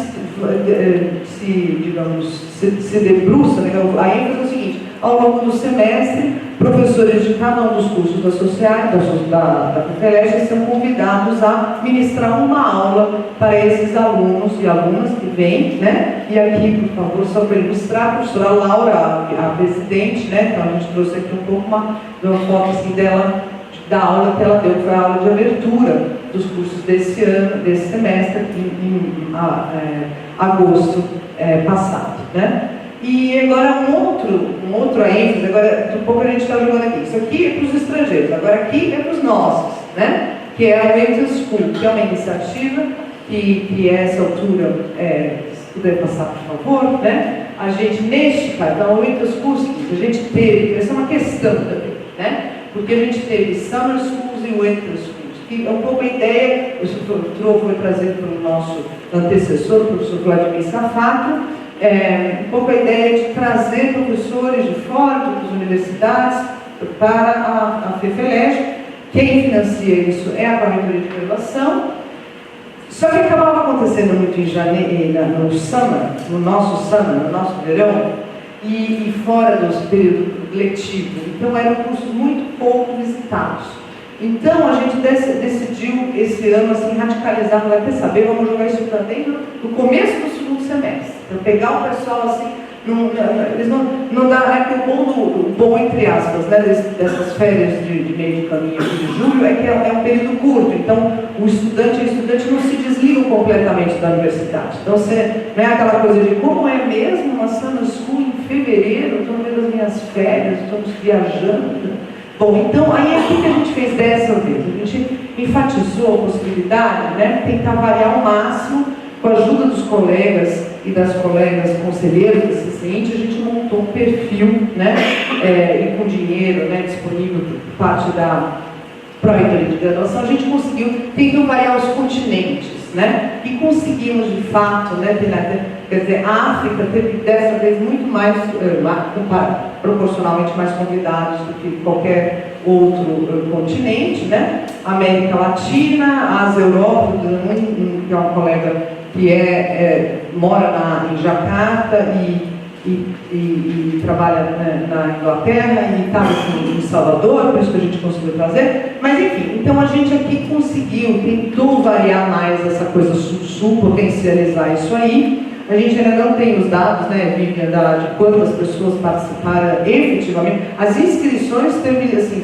se debruça, né, a ênfase é o seguinte: ao longo do semestre, professores de cada um dos cursos associados da FEFELESH são convidados a ministrar uma aula para esses alunos e alunas que vêm, né? E aqui, por favor, só para ilustrar, a professora Laura, a presidente, né? Então a gente trouxe aqui um pouco uma foto assim, dela, da aula que ela deu, que foi a aula de abertura dos cursos desse ano, desse semestre, em agosto passado, né? E agora um outro ênfase, agora um pouco a gente está jogando aqui. Isso aqui é para os estrangeiros, agora aqui é para os nossos, né? Que é a Waiting School, que é uma iniciativa que a essa altura, se puder passar por favor, né? A gente, neste caso, então, a Waiting School, a gente teve, essa é uma questão também, né? Porque a gente teve Summer Schools e Winter Schools, que é um pouco a ideia, o foi trazido pelo nosso antecessor, o professor Vladimir Safato, um pouco a ideia de trazer professores de fora, de outras universidades, para a FEFELESH. Quem financia isso é a Pró-Reitoria de Graduação. Só que acabava acontecendo muito em janeiro, no nosso verão, e fora do período letivo. Então eram cursos muito pouco visitados. Então a gente decidiu esse ano assim, radicalizar, vai ter saber, vamos jogar isso para dentro no começo do segundo semestre. Para pegar o pessoal assim, não dá, né, que o bom entre aspas, né, dessas férias de meio de caminho aqui de julho é que é um período curto, então o estudante e a estudante não se desligam completamente da universidade. Então não é aquela coisa de como é mesmo uma summer school em fevereiro, estou no meio das minhas férias, estamos viajando. Bom, então aí é o que a gente fez dessa vez? A gente enfatizou a possibilidade, né, de tentar variar ao máximo com a ajuda dos colegas e das colegas conselheiros da CCINT. A gente montou um perfil, né, e com dinheiro, né, disponível por parte da Pró-Reitoria de Graduação, a gente conseguiu tentar variar os continentes, né, e conseguimos de fato, né, quer dizer, a África teve dessa vez muito mais, proporcionalmente mais convidados do que qualquer outro continente, né, América Latina, Ásia, Europa, que é um colega que mora em Jacarta e trabalha, né, na Inglaterra e está em Salvador, por isso que a gente conseguiu trazer. Mas enfim, então a gente aqui tentou variar mais essa coisa sul-sul, potencializar isso aí. A gente ainda não tem os dados, né, Vivian, de quantas pessoas participaram efetivamente. As inscrições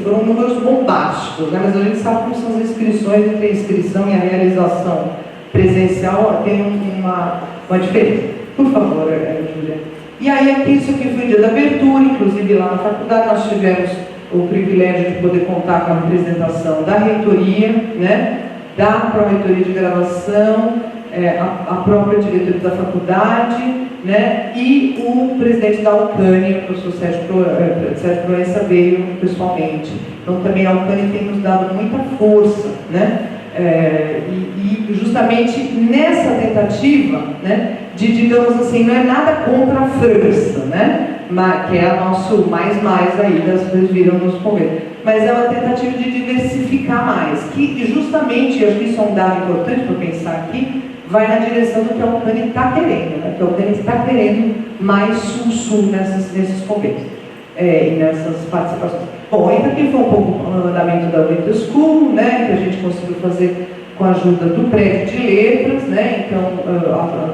foram números bombásticos, né, mas a gente sabe como são as inscrições, entre a inscrição e a realização presencial, tem uma diferença. Por favor, Júlia. E aí, isso aqui foi o dia da abertura, inclusive lá na faculdade nós tivemos o privilégio de poder contar com a representação da reitoria, né, da Pró-Reitoria de Graduação, a própria diretoria da faculdade, né, e o presidente da Alcânia, o professor Sérgio Proença, veio pessoalmente. Então também a Alcânia tem nos dado muita força, né, e justamente nessa tentativa, né, de, digamos assim, não é nada contra a França, né, que é a nosso mais aí, vocês viram nos convênios, mas é uma tentativa de diversificar mais, que justamente, acho que isso é um dado importante para pensar aqui, vai na direção do que a Alcânia está querendo, né, que a Alcânia está querendo mais sul-sul nesses convênios e nessas participações. Bom, então aqui foi um pouco o andamento da Winter School, né, que a gente conseguiu fazer com a ajuda do prédio de letras, né, então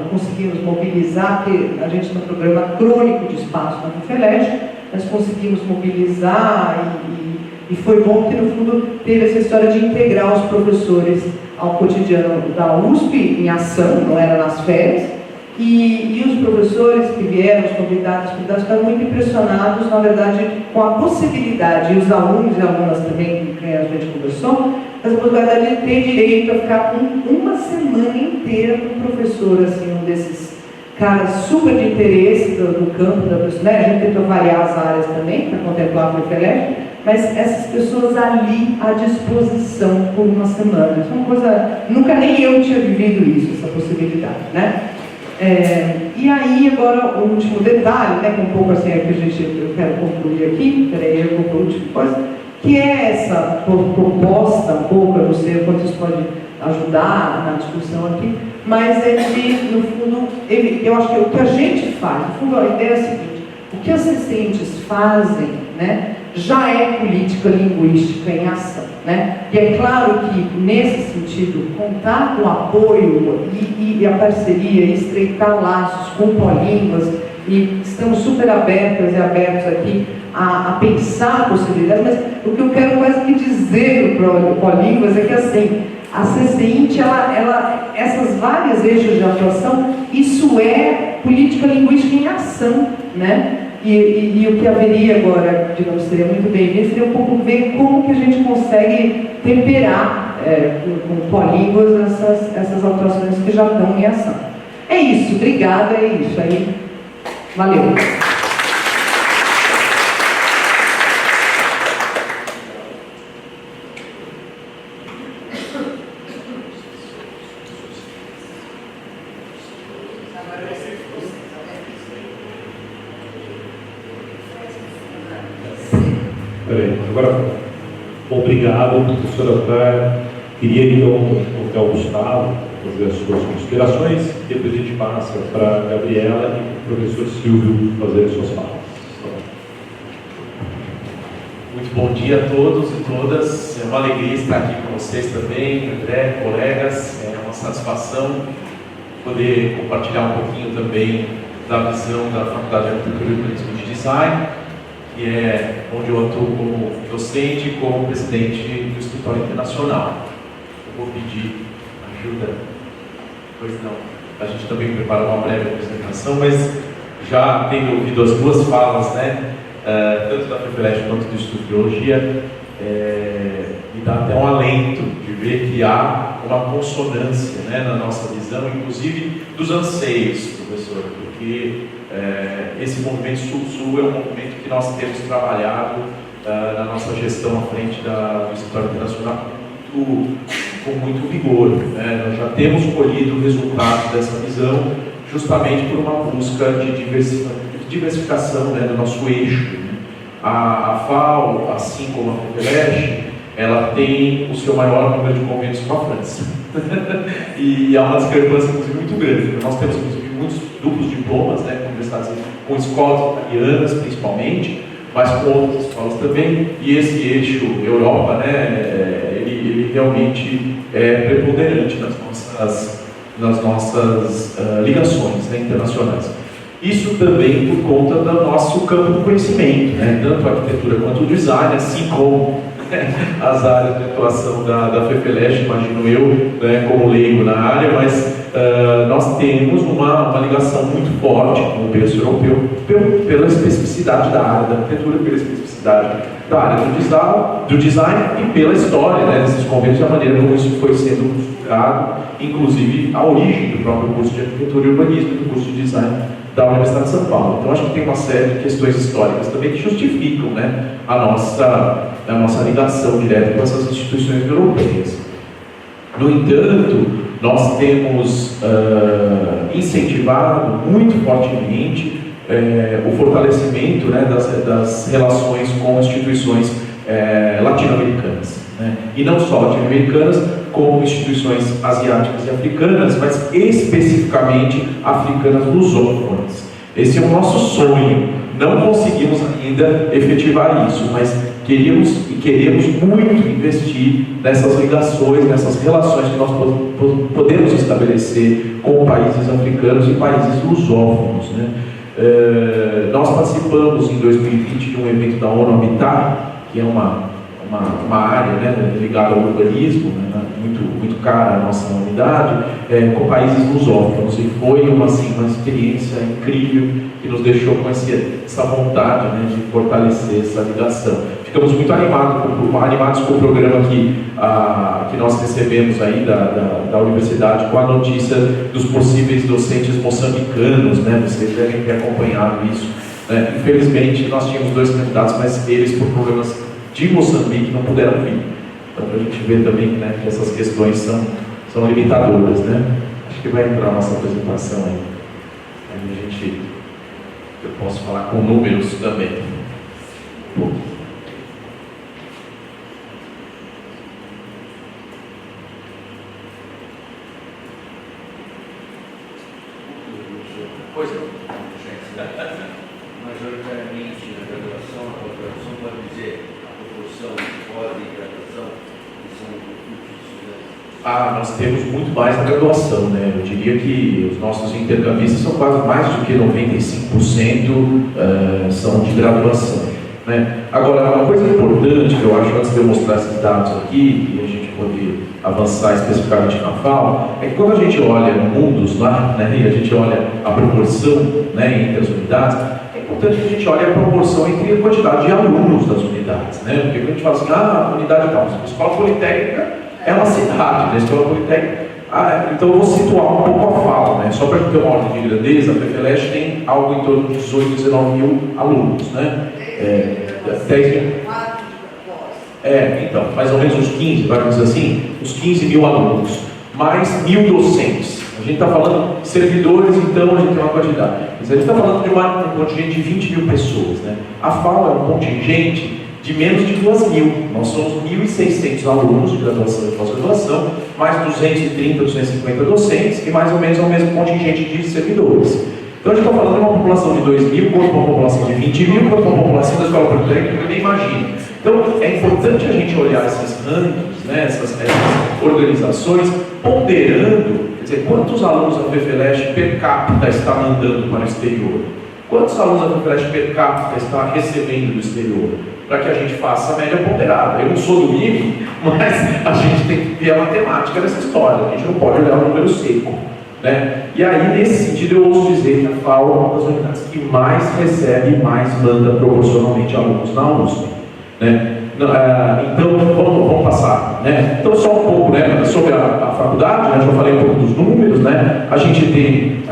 conseguimos mobilizar, porque a gente tem um programa crônico de espaço na FEFELESH, nós conseguimos mobilizar e foi bom que no fundo teve essa história de integrar os professores ao cotidiano da USP em ação, não era nas férias, E os professores que vieram, os convidados, ficaram muito impressionados, na verdade, com a possibilidade, e os alunos e alunas também, com quem a gente conversou, mas a possibilidade de ter direito a ficar uma semana inteira com o professor, assim, um desses caras super de interesse do campo da pessoa, né? A gente tentou variar as áreas também, para contemplar a FEFELESH, mas essas pessoas ali à disposição por uma semana. Isso é uma coisa, nunca nem eu tinha vivido isso, essa possibilidade, né? E aí, agora, o último detalhe, né, que um pouco assim, é que eu quero concluir aqui, peraí, eu vou para a última coisa, que é essa proposta, um pouco, eu não sei quanto isso pode ajudar na discussão aqui, mas ele, no fundo, eu acho que o que a gente faz, no fundo, a ideia é a seguinte: o que as recentes fazem, né, já é política linguística em ação, né? E é claro que, nesse sentido, contar com o apoio e a parceria, e estreitar laços com polínguas, e estamos super abertas e abertos aqui a pensar possibilidades, mas o que eu quero quase que dizer para o Polínguas é que, assim, a CCINT, essas várias eixos de atuação, isso é política linguística em ação, né? E o que haveria agora, digamos, seria muito bem-vindo, seria um pouco ver como que a gente consegue temperar com polínguas essas atuações que já estão em ação. É isso, obrigada, é isso aí. Valeu. Agora, obrigado, professora André. Queria então colocar o Gustavo fazer as suas considerações e depois a gente passa para a Gabriela e o professor Silvio fazer as suas falas. Muito bom dia a todos e todas. É uma alegria estar aqui com vocês também, André, colegas. É uma satisfação poder compartilhar um pouquinho também da visão da Faculdade de Arquitetura e Urbanismo de Design, que é onde eu atuo como docente e como presidente do Escritório Internacional. Eu vou pedir ajuda, pois não, a gente também prepara uma breve apresentação, mas já tendo ouvido as duas falas, né, tanto da FEFELESH quanto do Instituto de Biologia, me dá até um alento de ver que há uma consonância, né, na nossa visão, inclusive dos anseios, professor, porque esse movimento Sul-Sul é um movimento que nós temos trabalhado na nossa gestão à frente do Escritório Internacional com muito vigor, né? Nós já temos colhido o resultado dessa visão justamente por uma busca de diversificação, né, do nosso eixo. A FAO, assim como a FEFELESH, ela tem o seu maior número de convênios com a França. E há uma discrepância, inclusive, muito grande. Nós temos, inclusive, muitos duplos diplomas, né, com universidades, com escolas italianas, principalmente, mas com outras escolas também. E esse eixo Europa, né, ele realmente é preponderante nas nossas ligações, né, internacionais. Isso também por conta do nosso campo de conhecimento, né, tanto a arquitetura quanto o design, assim como as áreas de atuação da FEFELESH, imagino eu, né, como leigo na área, mas nós temos uma ligação muito forte com o berço europeu pela especificidade da área da arquitetura, pela especificidade da área do design e pela história, né, desses convênios, da maneira como isso foi sendo estudado, inclusive a origem do próprio curso de arquitetura e urbanismo e do curso de design da Universidade de São Paulo. Então, acho que tem uma série de questões históricas também que justificam, né, a nossa ligação direta com essas instituições europeias. No entanto, nós temos incentivado muito fortemente o fortalecimento, né, das relações com instituições latino-americanas, né? E não só latino-americanas, como instituições asiáticas e africanas, mas especificamente africanas lusófonas. Esse é o nosso sonho. Não conseguimos ainda efetivar isso, mas queremos muito investir nessas ligações, nessas relações que nós podemos estabelecer com países africanos e países lusófonos, né? Nós participamos em 2020 de um evento da ONU Habitat, que é uma uma área, né, ligada ao urbanismo, né, muito cara à nossa unidade, com países lusófonos, e foi uma experiência incrível que nos deixou com essa vontade, né, de fortalecer essa ligação. Ficamos muito animados com o programa que nós recebemos aí da universidade, com a notícia dos possíveis docentes moçambicanos, né, vocês devem ter acompanhado isso. Infelizmente, nós tínhamos 2 candidatos, mas eles, por problemas de Moçambique, não puderam vir. Então, para a gente ver também, né, que essas questões são limitadoras, né? Acho que vai entrar a nossa apresentação aí. Aí eu posso falar com números também. Pois é. Majoritariamente na graduação, a graduação pode dizer a proporção de pós-graduação que são cursos estudantes? Nós temos muito mais na graduação, né? Eu diria que os nossos intercambistas são quase mais do que 95% são de graduação, né? Agora, uma coisa importante que eu acho, antes de eu mostrar esses dados aqui, e a gente poder avançar especificamente na fala, é que quando a gente olha mundos lá, né, e a gente olha a proporção, né, entre as unidades, é importante que a gente olhe a proporção entre a quantidade de alunos das unidades, né? Porque quando a gente fala assim, a unidade tal, a escola politécnica é uma cidade, né? A escola politécnica. Então eu vou situar um pouco a fala, né? Só para ter uma ordem de grandeza, a FEFELESH tem algo em torno de 18, 19 mil alunos, né? 10 mil. Então, mais ou menos uns 15, vai dizer assim, uns 15 mil alunos, mais 1.000 docentes. A gente está falando de servidores, então a gente tem uma quantidade. Mas a gente está falando de um contingente de 20 mil pessoas, né? A FAO é um contingente de menos de 2.000. Nós somos 1.600 alunos de graduação e pós-graduação, mais 230, 250 docentes e mais ou menos o mesmo contingente de servidores. Então a gente está falando de uma população de 2.000 contra uma população de 20 mil contra uma população da escola politécnica que eu nem imagino. Então é importante a gente olhar esses rankings, né, essas organizações, ponderando, quer dizer, quantos alunos a FEFELESH per capita está mandando para o exterior? Quantos alunos a FEFELESH per capita está recebendo do exterior? Para que a gente faça a média ponderada. Eu não sou do IME, mas a gente tem que ver a matemática dessa história, a gente não pode olhar o número seco, né? E aí, nesse sentido, eu ouso dizer que a FAO é uma das unidades que mais recebe e mais manda proporcionalmente alunos na USP, né? Então, vamos passar, né? Então, só um pouco, né, sobre a faculdade, né? Já falei um pouco dos números, né? A gente tem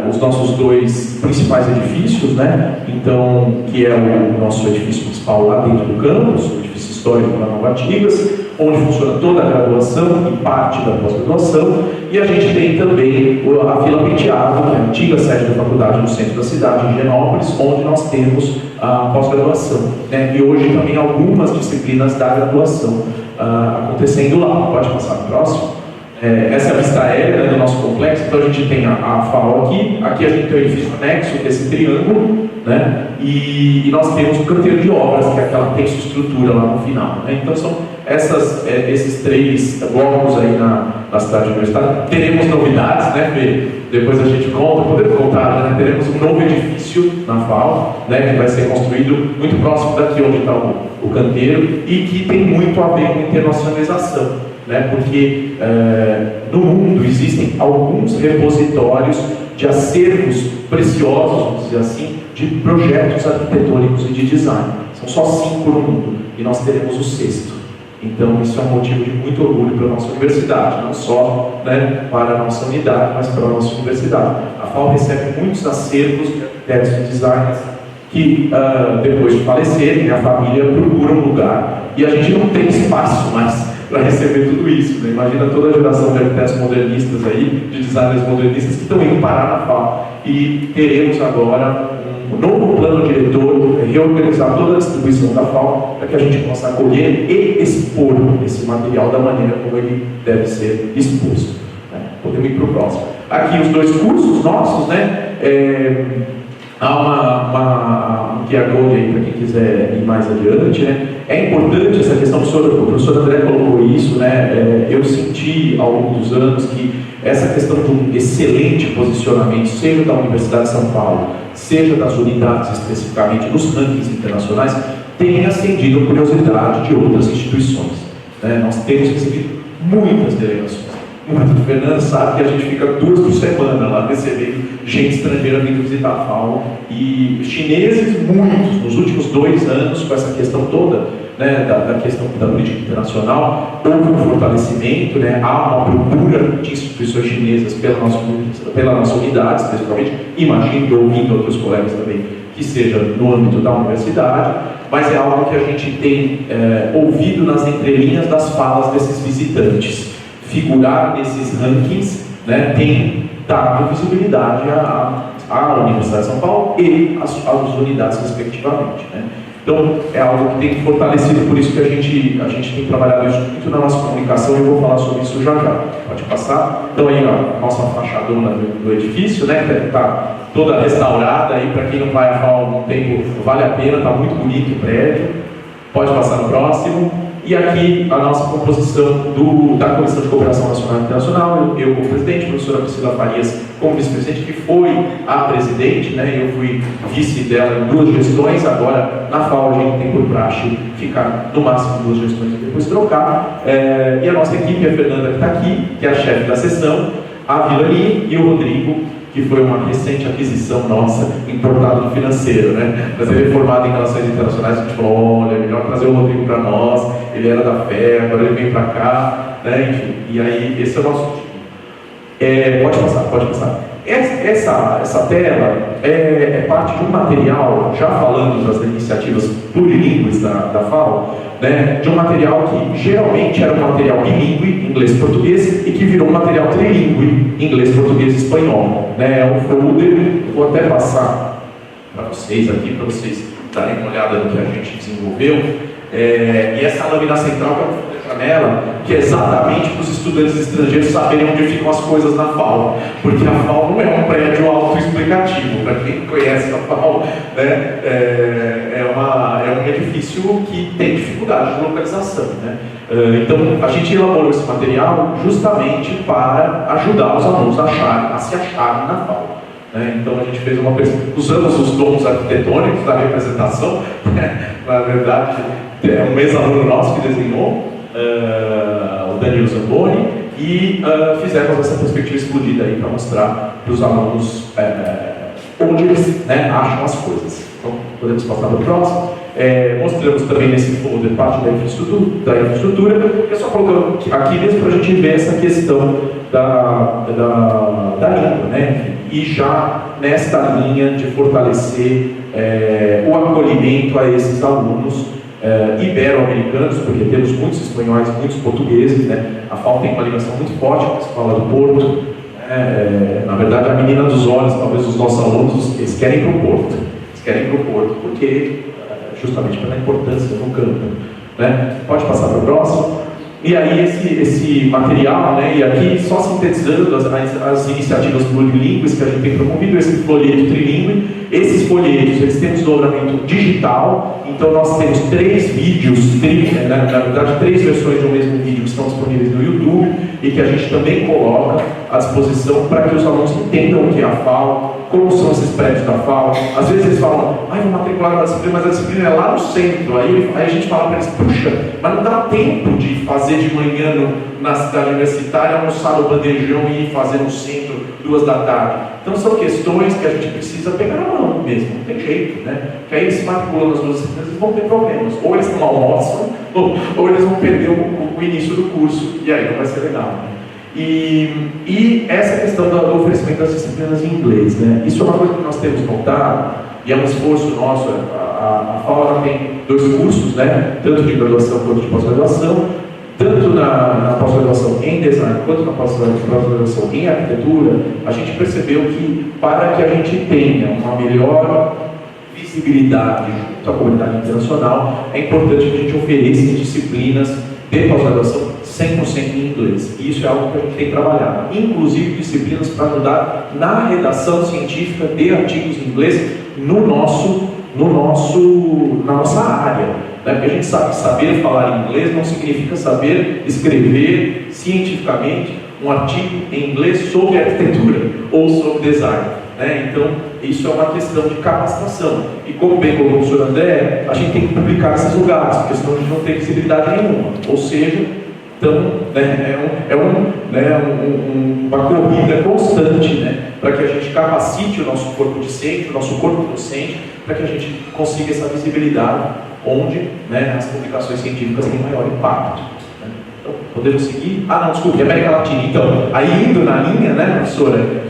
os nossos 2 principais edifícios, né? Então, que é o nosso edifício principal lá dentro do campus, o edifício histórico lá no Batigas, onde funciona toda a graduação e parte da pós-graduação, e a gente tem também a Vila Penteado, que é a antiga sede da faculdade no centro da cidade, em Higienópolis, onde nós temos a pós-graduação, né? E hoje também algumas disciplinas da graduação acontecendo lá. Pode passar para o próximo. Essa é a vista aérea, né, do nosso complexo. Então a gente tem a FAO aqui a gente tem o edifício anexo, esse triângulo, né? E nós temos o canteiro de obras, que é aquela tensoestrutura lá no final, né? Então são esses 3 blocos aí na cidade universitária. Teremos novidades, né, Fê? Depois a gente podemos contar, né? Teremos um novo edifício na FAO, né, que vai ser construído muito próximo daqui onde está o canteiro e que tem muito a ver com internacionalização, né? Porque no mundo existem alguns repositórios de acervos preciosos, vamos dizer assim, de projetos arquitetônicos e de design. São só 5 no mundo e nós teremos o 6º. Então isso é um motivo de muito orgulho para a nossa universidade, não só, né, para a nossa unidade, mas para a nossa universidade. A FAO recebe muitos acervos de arquitetos e designers que depois de falecerem, a família procura um lugar e a gente não tem espaço mais para receber tudo isso, né? Imagina toda a geração de arquitetos modernistas aí, de designers modernistas que estão indo parar na FAO. E teremos agora um novo plano diretor, reorganizar toda a distribuição da FAO para que a gente possa acolher e expor esse material da maneira como ele deve ser exposto, né? Podemos ir para o próximo. Aqui os 2 cursos nossos, né? Há um QR Code aí para quem quiser ir mais adiante, né? É importante essa questão, o professor André colocou isso, né? Eu senti ao longo dos anos que essa questão de um excelente posicionamento, seja da Universidade de São Paulo, seja das unidades especificamente, nos rankings internacionais, tem acendido a curiosidade de outras instituições. Nós temos recebido muitas delegações. O Fernando sabe que a gente fica 2 por semana lá recebendo gente estrangeira vindo visitar a FAO, e chineses muitos, nos últimos 2 anos, com essa questão toda, da questão da política internacional, houve um fortalecimento, há uma procura de instituições chinesas pela nossa unidade, especificamente, imagino, ouvindo outros colegas também, que seja no âmbito da universidade, mas é algo que a gente tem ouvido nas entrelinhas das falas desses visitantes. Figurar nesses rankings tem dado visibilidade à Universidade de São Paulo e às unidades respectivamente. Então, é algo que tem fortalecido, por isso que a gente tem trabalhado isso muito na nossa comunicação, e eu vou falar sobre isso já já. Pode passar? Então, aí, a nossa fachadona do edifício, que está toda restaurada, aí, para quem não vai a FAO há algum tempo, vale a pena, está muito bonito o prédio. Pode passar no próximo. E aqui a nossa composição da Comissão de Cooperação Nacional e Internacional, eu como presidente, a professora Priscila Farias como vice-presidente, que foi a presidente, eu fui vice dela em 2 gestões, agora na FAO a gente tem por praxe ficar no máximo 2 gestões e depois trocar. E a nossa equipe, a Fernanda que está aqui, que é a chefe da sessão, a Vilani e o Rodrigo, que foi uma recente aquisição nossa, importado do financeiro, Mas ele é formado em Relações Internacionais, a gente falou, olha, é melhor trazer o Rodrigo para nós, ele era da FE, agora ele vem para cá, enfim, e aí esse é o nosso time. Pode passar. Essa tela é parte de um material, já falando das iniciativas plurilingües da FAO, de um material que geralmente era um material bilíngue, inglês-português, e que virou um material trilingüe, inglês-português-espanhol. É um folder, vou até passar para vocês aqui, para vocês darem uma olhada no que a gente desenvolveu. E essa lâmina central que é uma janela, que é exatamente para os estudantes estrangeiros saberem onde ficam as coisas na FAO, porque a FAO não é um prédio autoexplicativo. Para quem conhece a FAO, é um edifício que tem dificuldade de localização. Então a gente elaborou esse material justamente para ajudar os alunos a se acharem na FAO. Então a gente fez uma pesquisa, usamos os tons arquitetônicos da representação, na verdade é um ex-aluno nosso que desenhou, o Danilo Zamboni, e fizemos essa perspectiva explodida aí para mostrar para os alunos onde eles acham as coisas. Então podemos passar para o próximo. Mostramos também nesse folder parte da infraestrutura. Eu só colocando aqui mesmo para a gente ver essa questão da língua, e já nesta linha de fortalecer o acolhimento a esses alunos ibero-americanos, porque temos muitos espanhóis, muitos portugueses, A FAO tem uma ligação muito forte com a Escola do Porto. Na verdade, a menina dos olhos, talvez os nossos alunos, eles querem ir para o Porto. Eles querem ir para o Porto, porque justamente pela importância no campo. Pode passar para o próximo. E aí esse material, e aqui só sintetizando as iniciativas plurilingües que a gente tem promovido, esse folheto trilingüe. Esses folhetos, eles têm desdobramento digital, então nós temos 3 vídeos, na verdade 3 versões de um mesmo vídeo que estão disponíveis no YouTube e que a gente também coloca à disposição para que os alunos entendam o que é a FAO, como são esses prédios da FAO. Às vezes eles falam, vou matricular na disciplina, mas a disciplina é lá no centro. Aí a gente fala para eles, puxa, mas não dá tempo de fazer de manhã na cidade universitária, almoçar no bandejão e ir fazer no centro 2 da tarde. Então são questões que a gente precisa pegar na mão mesmo, não tem jeito, Que aí eles se matriculam nas 2 disciplinas, eles vão ter problemas. Ou eles não almoçam, ou eles vão perder o início do curso, e aí não vai ser legal. E essa questão do oferecimento das disciplinas em inglês, Isso é uma coisa que nós temos notado, e é um esforço nosso. A FAO tem 2 cursos, Tanto de graduação quanto de pós-graduação. Tanto na pós-graduação em design quanto na pós-graduação em arquitetura, a gente percebeu que para que a gente tenha uma melhor visibilidade junto à comunidade internacional, é importante que a gente ofereça disciplinas de pós-graduação 100% em inglês. E isso é algo que a gente tem trabalhado, inclusive disciplinas para ajudar na redação científica de artigos em inglês na nossa área. Porque a gente sabe que saber falar inglês não significa saber escrever cientificamente um artigo em inglês sobre arquitetura ou sobre design. né? Então, isso é uma questão de capacitação. E como bem colocou o professor André, a gente tem que publicar nesses lugares, porque senão a gente não tem visibilidade nenhuma. Ou seja, então, né, uma corrida constante, né, para que a gente capacite o nosso corpo discente, o nosso corpo docente, para que a gente consiga essa visibilidade onde, né, as publicações científicas têm maior impacto. Né? Então, podemos seguir? Ah, não, desculpe, América Latina. Então, aí indo na linha, né, professora,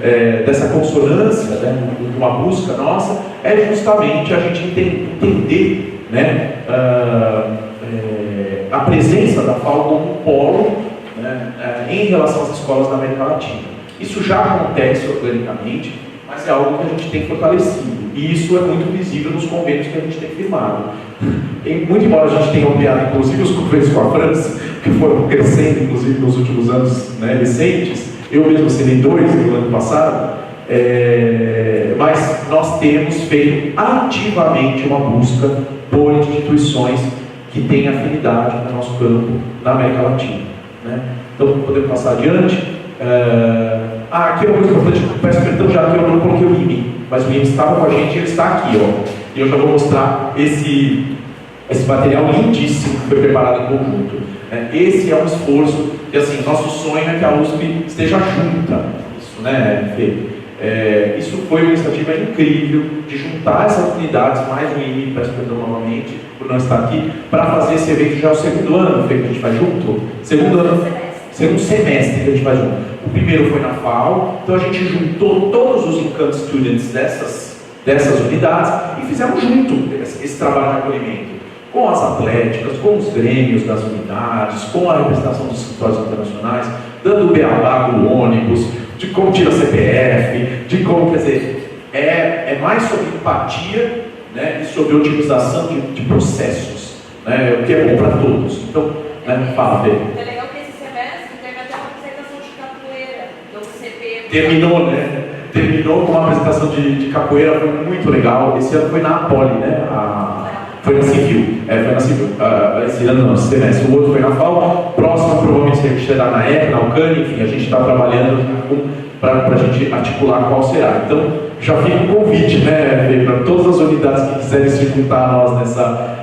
dessa consonância, né, de uma busca nossa, é justamente a gente entender, né, a presença da FAO como um polo, né, em relação às escolas da América Latina. Isso já acontece organicamente, mas é algo que a gente tem fortalecido. E isso é muito visível nos convênios que a gente tem firmado. Muito embora a gente tenha ampliado, inclusive, os convênios com a França, que foram crescendo, inclusive, nos últimos anos, né, recentes, eu mesmo assinei 2 no ano passado, mas nós temos feito ativamente uma busca por instituições que têm afinidade no nosso campo na América Latina. Né? Então, podemos passar adiante. Aqui é uma coisa importante, peço perdão já que eu não coloquei o IME, mas o IME estava com a gente e ele está aqui, ó. E eu já vou mostrar esse material lindíssimo que foi preparado em conjunto. Esse é um esforço, e assim, nosso sonho é que a USP esteja junta. Isso, né, Fê? Isso foi uma iniciativa incrível de juntar essas unidades, mais o IME, peço perdão novamente por não estar aqui, para fazer esse evento já é o segundo ano, Fê, que a gente faz junto? Segundo semestre que a gente faz junto. O primeiro foi na FAO, então a gente juntou todos os Income Students dessas unidades e fizemos junto esse trabalho de acolhimento, com as atléticas, com os grêmios das unidades, com a representação dos escritórios internacionais, dando o beabá do ônibus, de como tira CPF, de como, quer dizer, é mais sobre empatia, né, e sobre otimização de processos, né, o que é bom para todos. Então, né, fala, Bê. É legal que esse semestre teve até uma apresentação de capoeira do CP. Terminou, né? Terminou com uma apresentação de capoeira, foi muito legal. Esse ano foi na Poli, né? Foi na Civil. Foi na Civil. Esse ano não, esse semestre. O outro foi na FAO. Próximo, provavelmente, será na ECA, na UCAN, enfim, a gente está trabalhando para a gente articular qual será. Então, já fica um convite, né, para todas as unidades que quiserem se juntar a nós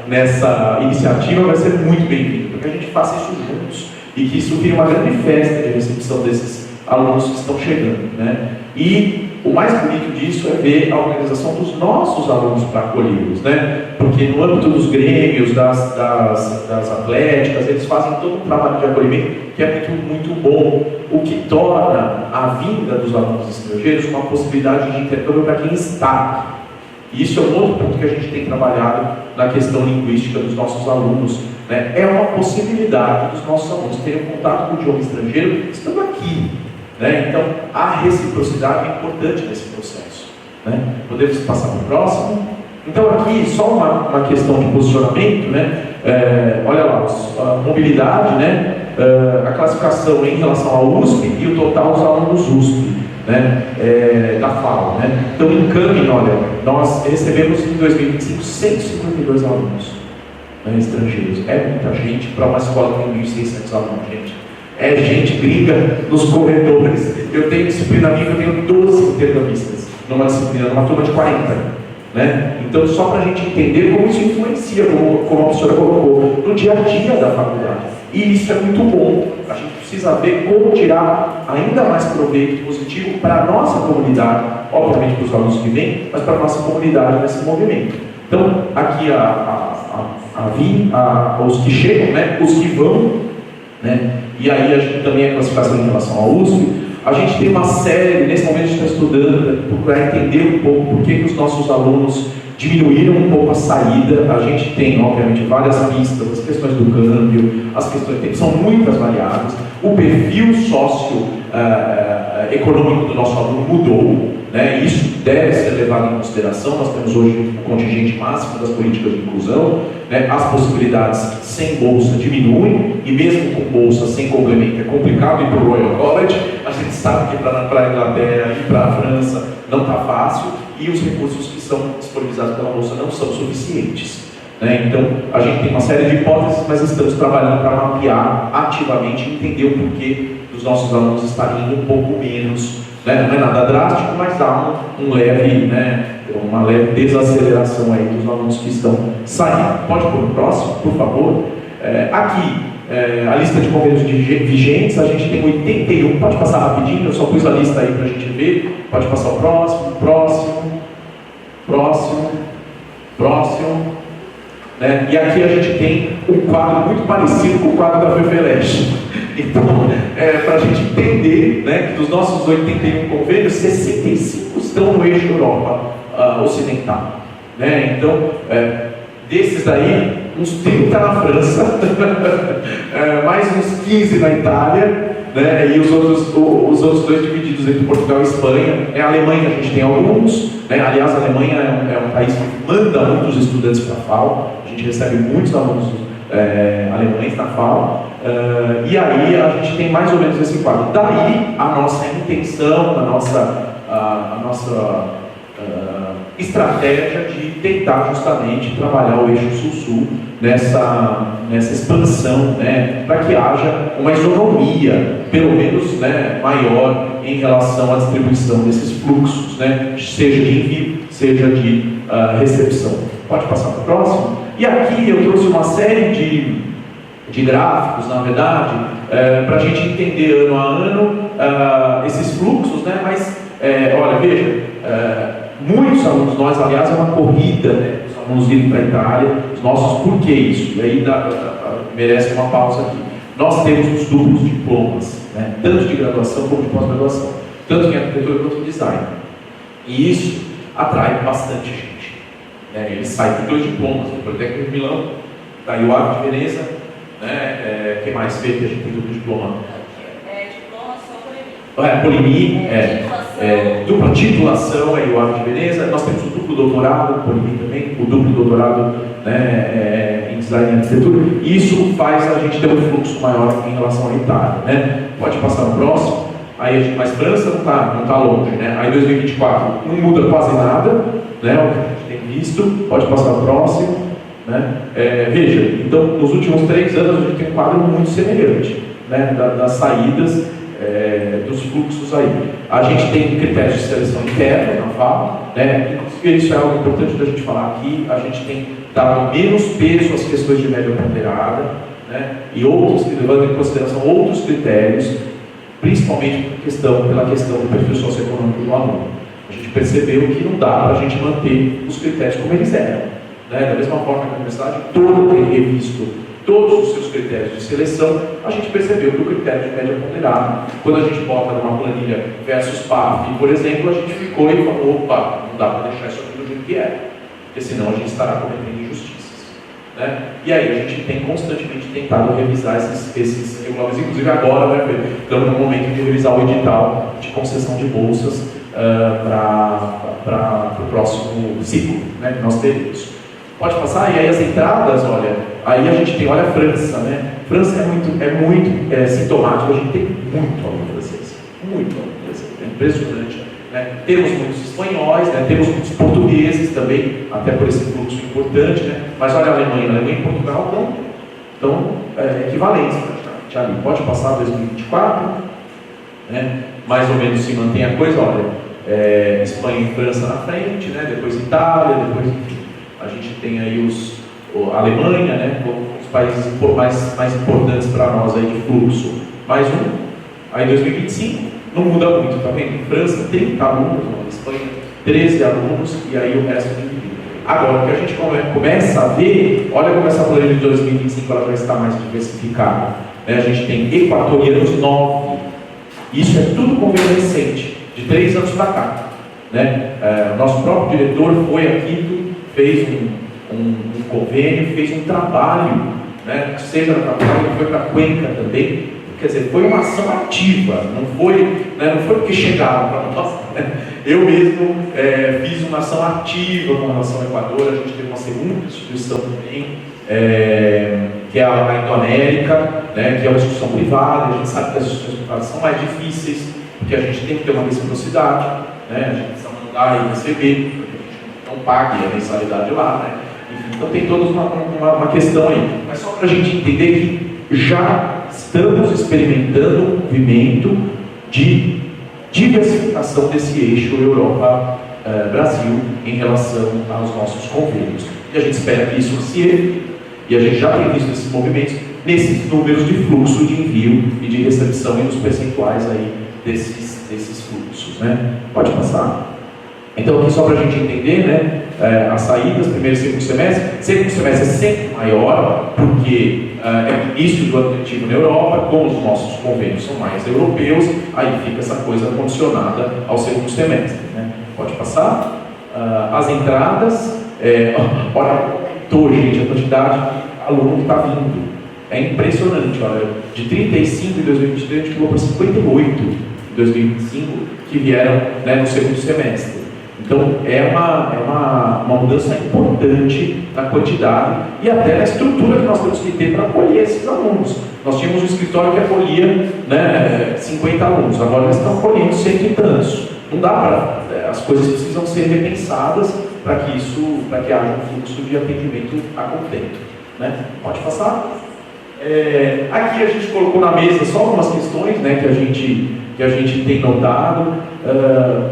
nessa iniciativa, vai ser muito bem-vindo, porque a gente faça isso juntos e que isso vire uma grande festa de recepção desses alunos que estão chegando, né? E o mais bonito disso é ver a organização dos nossos alunos para acolhê-los, né? Porque no âmbito dos grêmios, das atléticas, eles fazem todo um trabalho de acolhimento que é muito bom, o que torna a vinda dos alunos estrangeiros uma possibilidade de intercâmbio para quem está. E isso é um outro ponto que a gente tem trabalhado na questão linguística dos nossos alunos, né? É uma possibilidade dos nossos alunos terem contato com o idioma estrangeiro estando aqui, né? Então, a reciprocidade é importante nesse processo, né? Podemos passar para o próximo? Então, aqui, só uma questão de posicionamento, né? Olha lá, a mobilidade, né? A classificação em relação à USP e o total dos alunos USP, né? Da FAO, né? Então, em Camping, olha, nós recebemos em 2025 152 alunos, né, estrangeiros. É muita gente para uma escola com 1.600 alunos, gente. É gente gringa nos corredores. Eu tenho disciplina minha, eu tenho 12 intercambistas numa disciplina, numa turma de 40. Né? Então, só para a gente entender como isso influencia, como a professora colocou, no dia a dia da faculdade. E isso é muito bom. A gente precisa ver como tirar ainda mais proveito positivo para a nossa comunidade, obviamente para os alunos que vêm, mas para a nossa comunidade nesse movimento. Então, aqui os que chegam, né? Os que vão, né? E aí a gente também a classificação em relação à USP. A gente tem uma série, nesse momento a gente está estudando, procurar entender um pouco por que os nossos alunos diminuíram um pouco a saída. A gente tem, obviamente, várias pistas, as questões do câmbio, as questões, são muitas variáveis. O perfil socioeconômico do nosso aluno mudou, né? Isso deve ser levado em consideração. Nós temos hoje o contingente máximo das políticas de inclusão, né? As possibilidades sem bolsa diminuem, e mesmo com bolsa sem complemento é complicado ir para o Royal College. A gente sabe que para a Inglaterra e para a França não está fácil, e os recursos que são disponibilizados pela bolsa não são suficientes, né? Então, a gente tem uma série de hipóteses, mas estamos trabalhando para mapear ativamente e entender o porquê dos nossos alunos estarem indo um pouco menos, né? Não é nada drástico, mas dá uma leve desaceleração aí dos alunos que estão saindo. Pode pôr o próximo, por favor. Aqui, a lista de convênios vigentes, a gente tem 81, pode passar rapidinho, eu só pus a lista aí para a gente ver. Pode passar o próximo. Né? E aqui a gente tem um quadro muito parecido com o quadro da FEFELESH. Então, para a gente entender, né, que dos nossos 81 convênios, 65 estão no eixo Europa Ocidental. Né? Então, desses daí, uns 30 na França, mais uns 15 na Itália, né? E os outros dois divididos entre Portugal e Espanha. A Alemanha a gente tem alguns, né? Aliás, a Alemanha é um país que manda muitos estudantes para a FAO, a gente recebe muitos alunos alemães na FAO, e aí a gente tem mais ou menos esse quadro. Daí a nossa intenção, a nossa estratégia de tentar justamente trabalhar o eixo Sul-Sul nessa expansão, né, para que haja uma isonomia, pelo menos, né, maior em relação à distribuição desses fluxos, né, seja de envio, seja de recepção. Pode passar para o próximo? E aqui eu trouxe uma série de gráficos, na verdade, para a gente entender ano a ano esses fluxos, né, mas, olha, veja, muitos alunos, nós, aliás, é uma corrida, né, os alunos irem para a Itália, os nossos, por que isso? E aí merece uma pausa aqui. Nós temos os duplos diplomas, né, tanto de graduação como de pós-graduação, tanto em arquitetura quanto em design. E isso atrai bastante gente. Né? Eles saem com 2 diplomas, do Politécnico de Milão, da UAV de Veneza, né? Quem mais fez que a gente tem duplo diploma? Diploma só Polimi, dupla titulação, a UAV de Veneza. Nós temos o duplo doutorado, o Polimi também, o duplo doutorado, né, em design e arquitetura. Isso faz a gente ter um fluxo maior em relação à Itália. Né? Pode passar no próximo. Aí mas França não tá longe, né? Aí 2024 não muda quase nada, né? O que a gente tem visto. Pode passar o próximo, né? Veja, então nos últimos 3 anos a gente tem um quadro muito semelhante, né? Das saídas, dos fluxos aí. A gente tem critérios de seleção interna na FAO, né? Inclusive isso é algo importante da gente falar aqui. A gente tem dado menos peso às questões de média ponderada, né? E levando em consideração outros critérios, principalmente pela questão do perfil socioeconômico do aluno. A gente percebeu que não dá para a gente manter os critérios como eles eram. Né? Da mesma forma que a universidade toda tem revisto todos os seus critérios de seleção, a gente percebeu que o critério de média ponderada, quando a gente bota numa planilha versus PAF, por exemplo, a gente ficou e falou, opa, não dá para deixar isso aqui do jeito que é, porque senão a gente estará cometendo injustiças. Né? E aí a gente tem constantemente tentado revisar esses regulamentos, inclusive agora, né, estamos no momento de revisar o edital de concessão de bolsas para o próximo ciclo, né, que nós teremos. Pode passar? E aí as entradas, olha, aí a gente tem, olha a França, né? França é muito sintomático, a gente tem muito aluno francês, é impressionante. Né? Temos muitos espanhóis, né? Temos muitos portugueses também, até por esse fluxo importante, né? Mas olha a Alemanha e Portugal estão equivalentes praticamente ali. Pode passar 2024, né? Mais ou menos se mantém a coisa, olha, Espanha e França na frente, né? Depois Itália, depois, enfim, a gente tem aí a Alemanha, né? Os países mais importantes para nós aí de fluxo. Mais um, aí 2025. Não muda muito, tá vendo? França, 30 alunos, Espanha, 13 alunos, e aí o resto dividido. Agora, o que a gente começa a ver, olha como essa planilha de 2025 ela já está mais diversificada. Né? A gente tem equatorianos 9. Isso é tudo convênio recente, de 3 anos para cá. Né? Nosso próprio diretor foi aqui, fez um convênio, fez um trabalho, né? Seja na capital, ele foi para Cuenca também. Quer dizer, foi uma ação ativa, não foi porque chegaram para nós. Né? Eu mesmo fiz uma ação ativa com relação ao Equador. A gente teve uma segunda instituição também, que é a Indoamérica, né? Que é uma instituição privada. A gente sabe que as instituições privadas são mais difíceis, porque a gente tem que ter uma reciprocidade, né? A gente precisa mandar e receber, porque a gente não pague a mensalidade lá. Né? Enfim, então tem toda uma questão aí. Mas só para a gente entender que já estamos experimentando um movimento de diversificação desse eixo Europa-Brasil em relação aos nossos convênios. E a gente espera que isso se evite, e a gente já tem visto esses movimentos nesses números de fluxo de envio e de recepção e nos percentuais aí desses fluxos, né? Pode passar. Então, aqui só para a gente entender, né, as saídas, primeiro e segundo semestre. Segundo semestre é sempre maior, porque é início do ano letivo na Europa, como os nossos convênios são mais europeus, aí fica essa coisa condicionada ao segundo semestre, né? Pode passar. As entradas, olha, gente, a quantidade de aluno que está vindo. É impressionante, olha, de 35 em 2023 a gente pulou para 58 em 2025 que vieram, né, no segundo semestre. Então é uma mudança importante na quantidade e até na estrutura que nós temos que ter para acolher esses alunos. Nós tínhamos um escritório que acolhia, né, 50 alunos, agora eles estão acolhendo 100 e tantos. Não dá para, as coisas precisam ser repensadas para que haja um fluxo de atendimento a contento, né? Pode passar. Aqui a gente colocou na mesa só algumas questões, né, que a gente tem notado.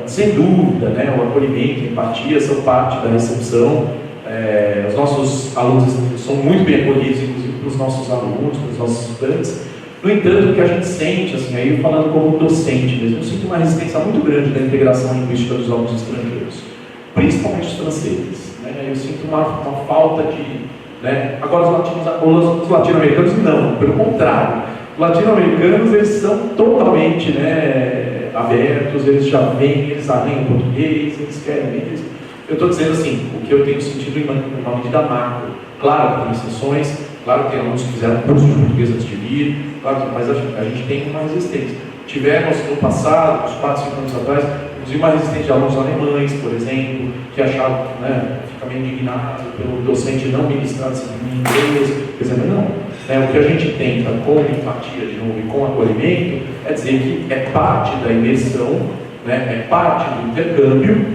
Sem dúvida, né, o acolhimento, a empatia são parte da recepção. Os nossos alunos são muito bem acolhidos, inclusive para os nossos alunos, para os nossos estudantes. No entanto, o que a gente sente, assim, aí falando como docente mesmo, eu sinto uma resistência muito grande da integração linguística dos alunos estrangeiros, principalmente os franceses, né? Eu sinto uma falta de... Né? Agora os latino-americanos não, pelo contrário. Os latino-americanos, eles são totalmente, né, abertos, eles já vêm, eles arranham português, eles querem. Eu estou dizendo assim, o que eu tenho sentido em uma medida macro. Claro que tem exceções, claro que tem alunos que fizeram curso de português antes de vir, claro que, mas a gente tem uma resistência. Tivemos no passado, uns 4, 5 anos atrás, inclusive uma resistência de alunos alemães, por exemplo, que achavam, né, fica meio indignado pelo docente não ministrar disciplina em inglês. Quer dizer, mas não. O que a gente tenta com empatia de novo e com acolhimento é dizer que é parte da imersão, né, é parte do intercâmbio,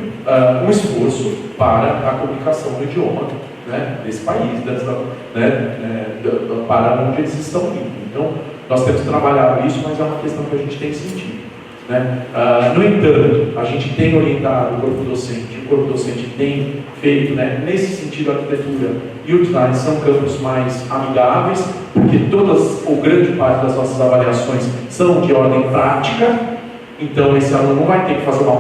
um esforço para a comunicação do idioma, né, desse país, para onde eles estão indo. Então, nós temos trabalhado isso, mas é uma questão que a gente tem sentido, né? No entanto, a gente tem orientado o corpo docente tem feito, né, nesse sentido, a arquitetura e o design são campos mais amigáveis, porque todas ou grande parte das nossas avaliações são de ordem prática. Então esse aluno não vai ter que fazer uma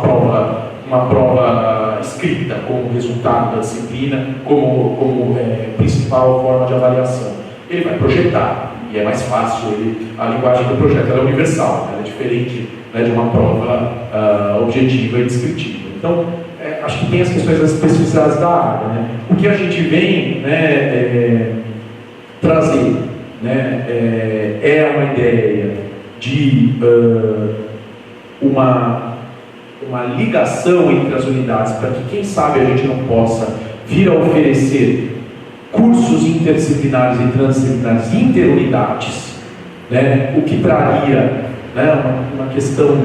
prova escrita como resultado da disciplina, como principal forma de avaliação. Ele vai projetar, e é mais fácil, a linguagem do projeto é universal, ela é diferente, né, de uma prova objetiva e descritiva. Então, acho que tem as questões das especificidades da área, né? O que a gente vem, né, trazer, né, é uma ideia de uma ligação entre as unidades, para que, quem sabe, a gente não possa vir a oferecer cursos interdisciplinares e transdisciplinares interunidades, né, o que traria, né, uma questão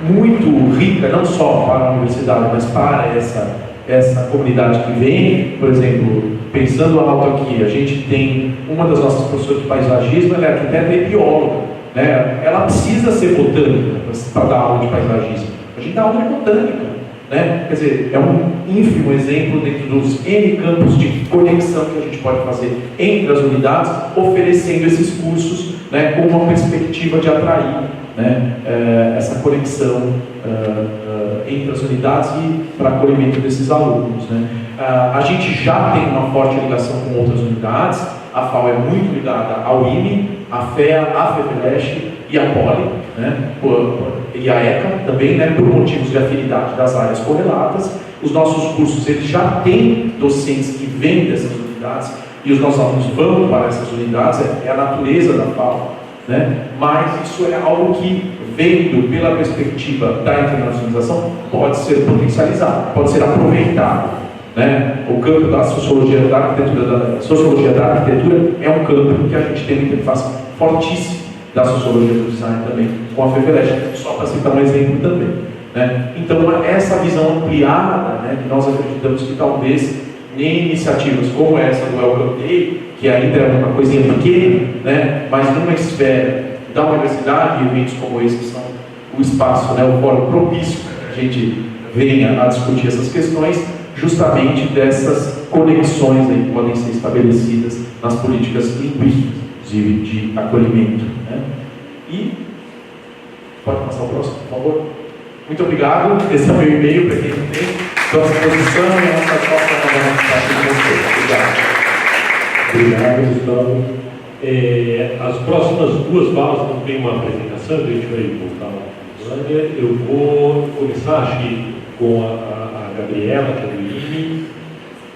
muito rica, não só para a universidade, mas para essa comunidade que vem. Por exemplo, pensando alto aqui, a gente tem uma das nossas professoras de paisagismo, ela é arquiteta e bióloga, né? Ela precisa ser botânica para dar aula de paisagismo. A gente dá aula de botânica, né? Quer dizer, é um ínfimo exemplo dentro dos N campos de conexão que a gente pode fazer entre as unidades, oferecendo esses cursos, né, com uma perspectiva de atrair, né, essa conexão entre as unidades e para acolhimento desses alunos, né. A gente já tem uma forte ligação com outras unidades. A FAO é muito ligada ao IME, a FEA, a FEVELESH e a POLI, né, e a ECA também, né, por motivos de afinidade das áreas correlatas. Os nossos cursos, eles já têm docentes que vêm dessas unidades e os nossos alunos vão para essas unidades, é a natureza da FAO, né? Mas isso é algo que, vendo pela perspectiva da internacionalização, pode ser potencializado, pode ser aproveitado, né? O campo da sociologia da arquitetura é um campo que a gente tem uma interface fortíssima da sociologia do design também, com a FEVELESH, só para citar um exemplo também, né? Então, essa visão ampliada, né, que nós acreditamos que talvez em iniciativas como essa do Welcome Day, que ainda é uma coisinha pequena, né, mas numa esfera da universidade, e eventos como esse que são o espaço, né, o fórum propício para que a gente venha a discutir essas questões, justamente dessas conexões aí que podem ser estabelecidas nas políticas linguísticas, inclusive de acolhimento, né? E pode passar o próximo, por favor. Muito obrigado. Esse é o meu e-mail para quem não tem. Estou à disposição e a nossa próxima novamente está aqui com vocês. Obrigado. Obrigado, Gustavo. As próximas duas falas não tem uma apresentação, a gente vai voltar lá. Eu vou começar, acho que, com a Gabriela, que é do INE,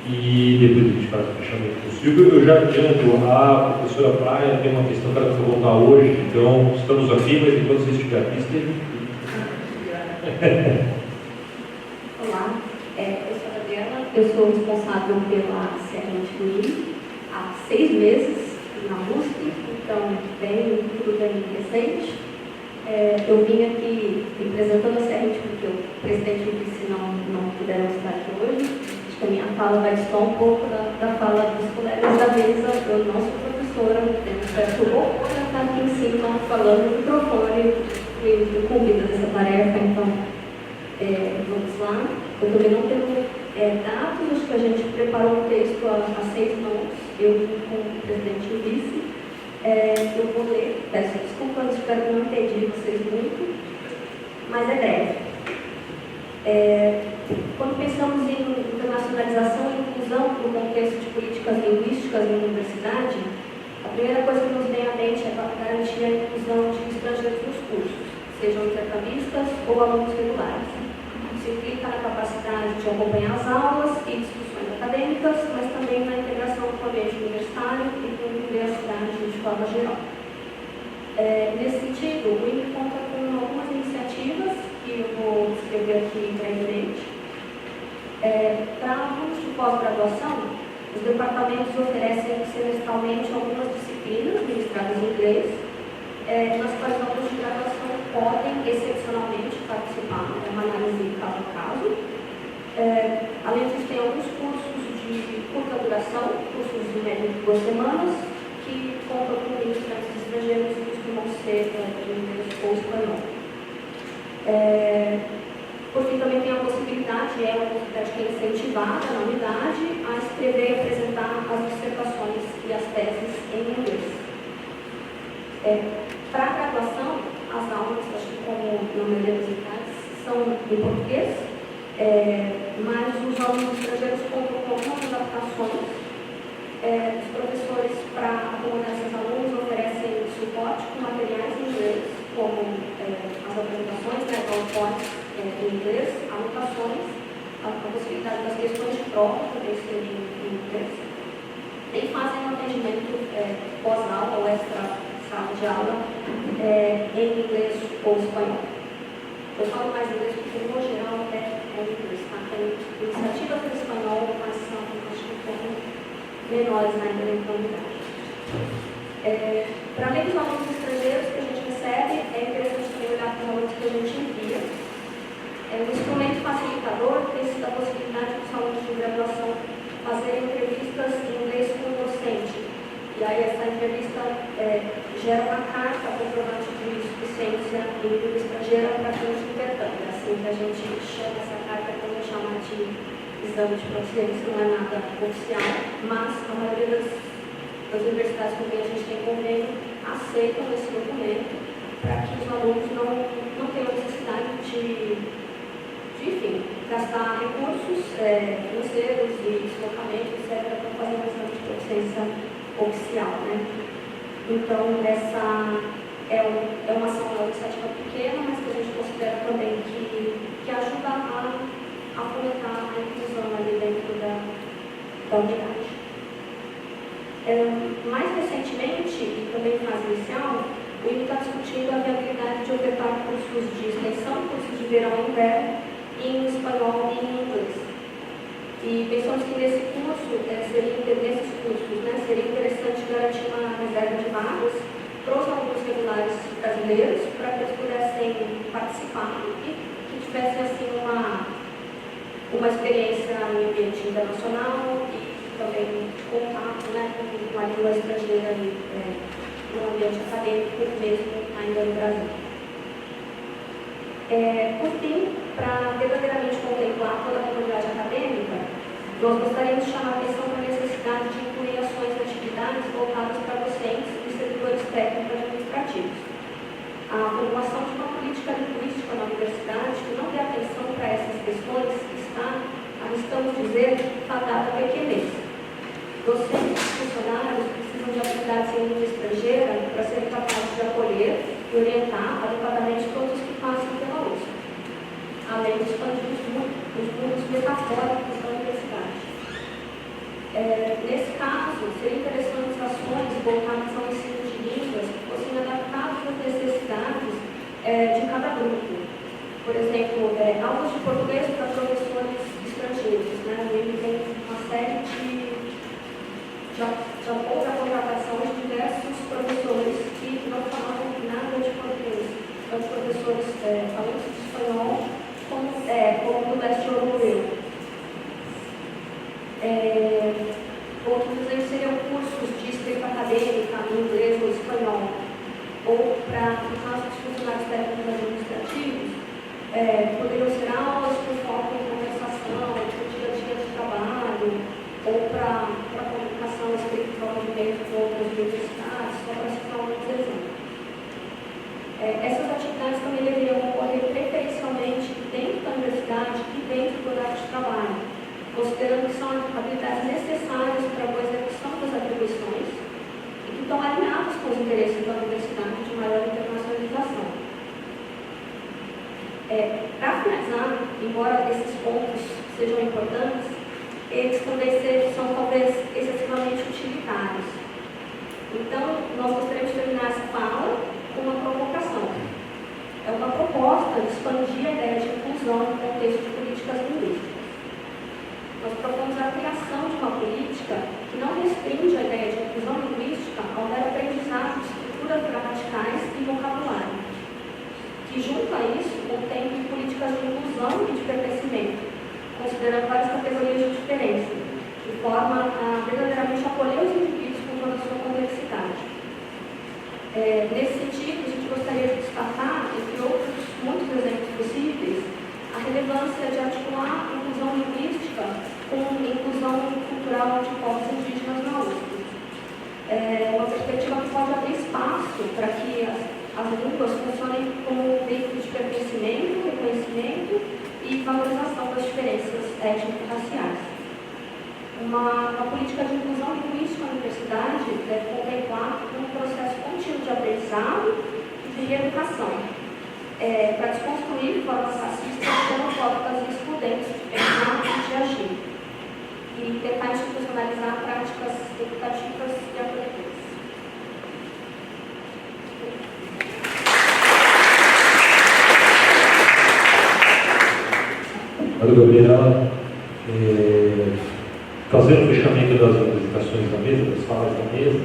e depois a gente faz o fechamento com o Silvio. Eu já adianto, a professora Praia tem uma questão que ela precisa voltar hoje, então estamos aqui, mas enquanto você estiver aqui, esteja aqui. Olá, eu sou a Gabriela, eu sou responsável pela CRT do INE há 6 meses na USP, então tudo bem recente. Eu vim aqui representando a CRT porque o presidente e o vice não puderam estar aqui hoje. Acho que a minha fala vai distar um pouco da fala dos colegas da mesa. Eu não sou professora, tenho um certo orgulho de estar aqui em cima falando no microfone, fui incumbida dessa tarefa, então vamos lá. Eu também não tenho dados, acho que a gente preparou um texto a 6 mãos, eu vim com o presidente e o vice. Eu vou ler, peço desculpas, espero que não entendi vocês muito, mas é breve. Quando pensamos em internacionalização e inclusão no contexto de políticas linguísticas na universidade, a primeira coisa que nos vem à mente é garantir a inclusão de estrangeiros nos cursos, sejam intercambistas ou alunos regulares. Isso implica na capacidade de acompanhar as aulas e discussões acadêmicas, mas também na integração com o ambiente universitário e com a diversidade de forma geral. Nesse sentido, o INE conta com algumas iniciativas que eu vou descrever aqui brevemente. Para alunos de pós-graduação, os departamentos oferecem semestralmente algumas disciplinas ministradas em inglês, nas quais os alunos de graduação podem, excepcionalmente, participar, uma análise caso a caso. Além disso, tem alguns cursos de curta duração, cursos de média de 2 semanas, que contam com ministrantes estrangeiros e costumam ser de inglês ou espanhol. Por fim, também tem a possibilidade, uma possibilidade que é incentivada na unidade, a escrever e apresentar as dissertações e as teses em inglês. Para a graduação, as aulas, acho que como na maioria das unidades, são em português, mas os alunos estrangeiros contam com algumas adaptações. Os professores, para acomodar esses alunos, oferecem suporte com materiais em inglês, como as apresentações, PowerPoint em inglês, anotações, a possibilidade das questões de prova também serem em inglês. E fazem um atendimento pós-aula ou extra-sala de aula em inglês ou espanhol. Eu falo mais inglês porque, no geral, é inglês, tá? Tem iniciativas em espanhol, mas são, acho que, um pouco menores na intelectualidade. Para além dos alunos estrangeiros que a gente recebe, é interessante também olhar para os alunos que a gente envia. O instrumento facilitador tem sido a possibilidade dos alunos de graduação fazerem entrevistas em inglês com o docente. E aí essa entrevista gera uma carta comprovante de suficiência em língua estrangeira para fins de intercâmbio. É assim que a gente chama essa carta, que a gente chama de exame de proficiência, não é nada oficial, mas a maioria das universidades com quem a gente tem convênio aceitam esse documento para que os alunos não tenham necessidade de enfim, gastar recursos financeiros e deslocamento, etc., para fazer um exame de proficiência oficial, né? Então, essa é uma ação, uma iniciativa pequena, mas que a gente considera também que ajuda a fomentar a inclusão ali dentro da unidade. Mais recentemente, e também em fase inicial, o INE está discutindo a viabilidade de ofertar cursos de extensão, cursos de verão e inverno, em espanhol e em inglês. E pensamos que nesses cursos, seria interessante garantir uma reserva de vagas para os alunos regulares brasileiros, para que eles pudessem participar e que tivessem assim, uma experiência em ambiente internacional e também contato, né, com a língua estrangeira no ambiente acadêmico, mesmo ainda no Brasil. Por fim, para verdadeiramente contemplar toda a comunidade acadêmica, nós gostaríamos de chamar a atenção para a necessidade de incluir ações e atividades voltadas para docentes e servidores técnicos administrativos. A formulação de uma política linguística na universidade que não dê atenção para essas questões está, arriscamos dizer, fadada à pequenez. Docentes e funcionários precisam de habilidades em língua estrangeira para serem capazes de acolher e orientar adequadamente todos os que passam pela USP, além de expandir os mundos metafóricos da universidade. Nesse caso, seria interessante as ações voltadas ao ensino de línguas que fossem adaptadas às necessidades de cada grupo. Por exemplo, aulas de português para professores estrangeiros. Né? Ele tem uma série de apoio à contratação de diversos professores que não falavam nada de português. Então, professores falantes de espanhol, como do leste europeu. Outros exemplos seriam cursos de escrita acadêmica no inglês ou espanhol, ou, no caso dos funcionários técnicos administrativos, poderiam ser aulas com foco em conversação, no dia a dia de trabalho, ou para comunicação escrita e desenvolvimento com outras universidades, só para citar alguns exemplos. Essas atividades também deveriam ocorrer preferencialmente dentro da universidade e dentro do horário de trabalho, considerando que são habilidades necessárias para a boa execução das atribuições e que estão alinhadas com os interesses da universidade de maior internacionalização. Para finalizar, embora esses pontos sejam importantes, eles também são talvez excessivamente utilitários. Então, nós gostaríamos de terminar essa fala com uma provocação. É uma proposta de expandir a ideia de inclusão no contexto de políticas linguísticas. Nós propomos a criação de uma política que não restringe a ideia de inclusão linguística ao mero aprendizado de estruturas gramaticais e vocabulário, que junto a isso contemple políticas de inclusão e de pertencimento, considerando várias categorias de diferença, de forma a verdadeiramente acolher os indivíduos com toda a sua complexidade. Nesse sentido, a gente gostaria de destacar, entre outros muitos exemplos possíveis, a relevância de articular a inclusão linguística com inclusão cultural de povos indígenas na USP. Uma perspectiva que pode abrir espaço para que as línguas funcionem como veículo de pertencimento, reconhecimento e valorização das diferenças étnico-raciais. Uma política de inclusão linguística na universidade deve contemplar um processo contínuo de aprendizado e de reeducação, para desconstruir formas racistas, xenofóbicas e excludentes de pensar e de agir, e tentar institucionalizar práticas educativas e acolhedoras. Obrigado, Gabriela. Fazendo o fechamento das apresentações da mesa, das falas da mesa,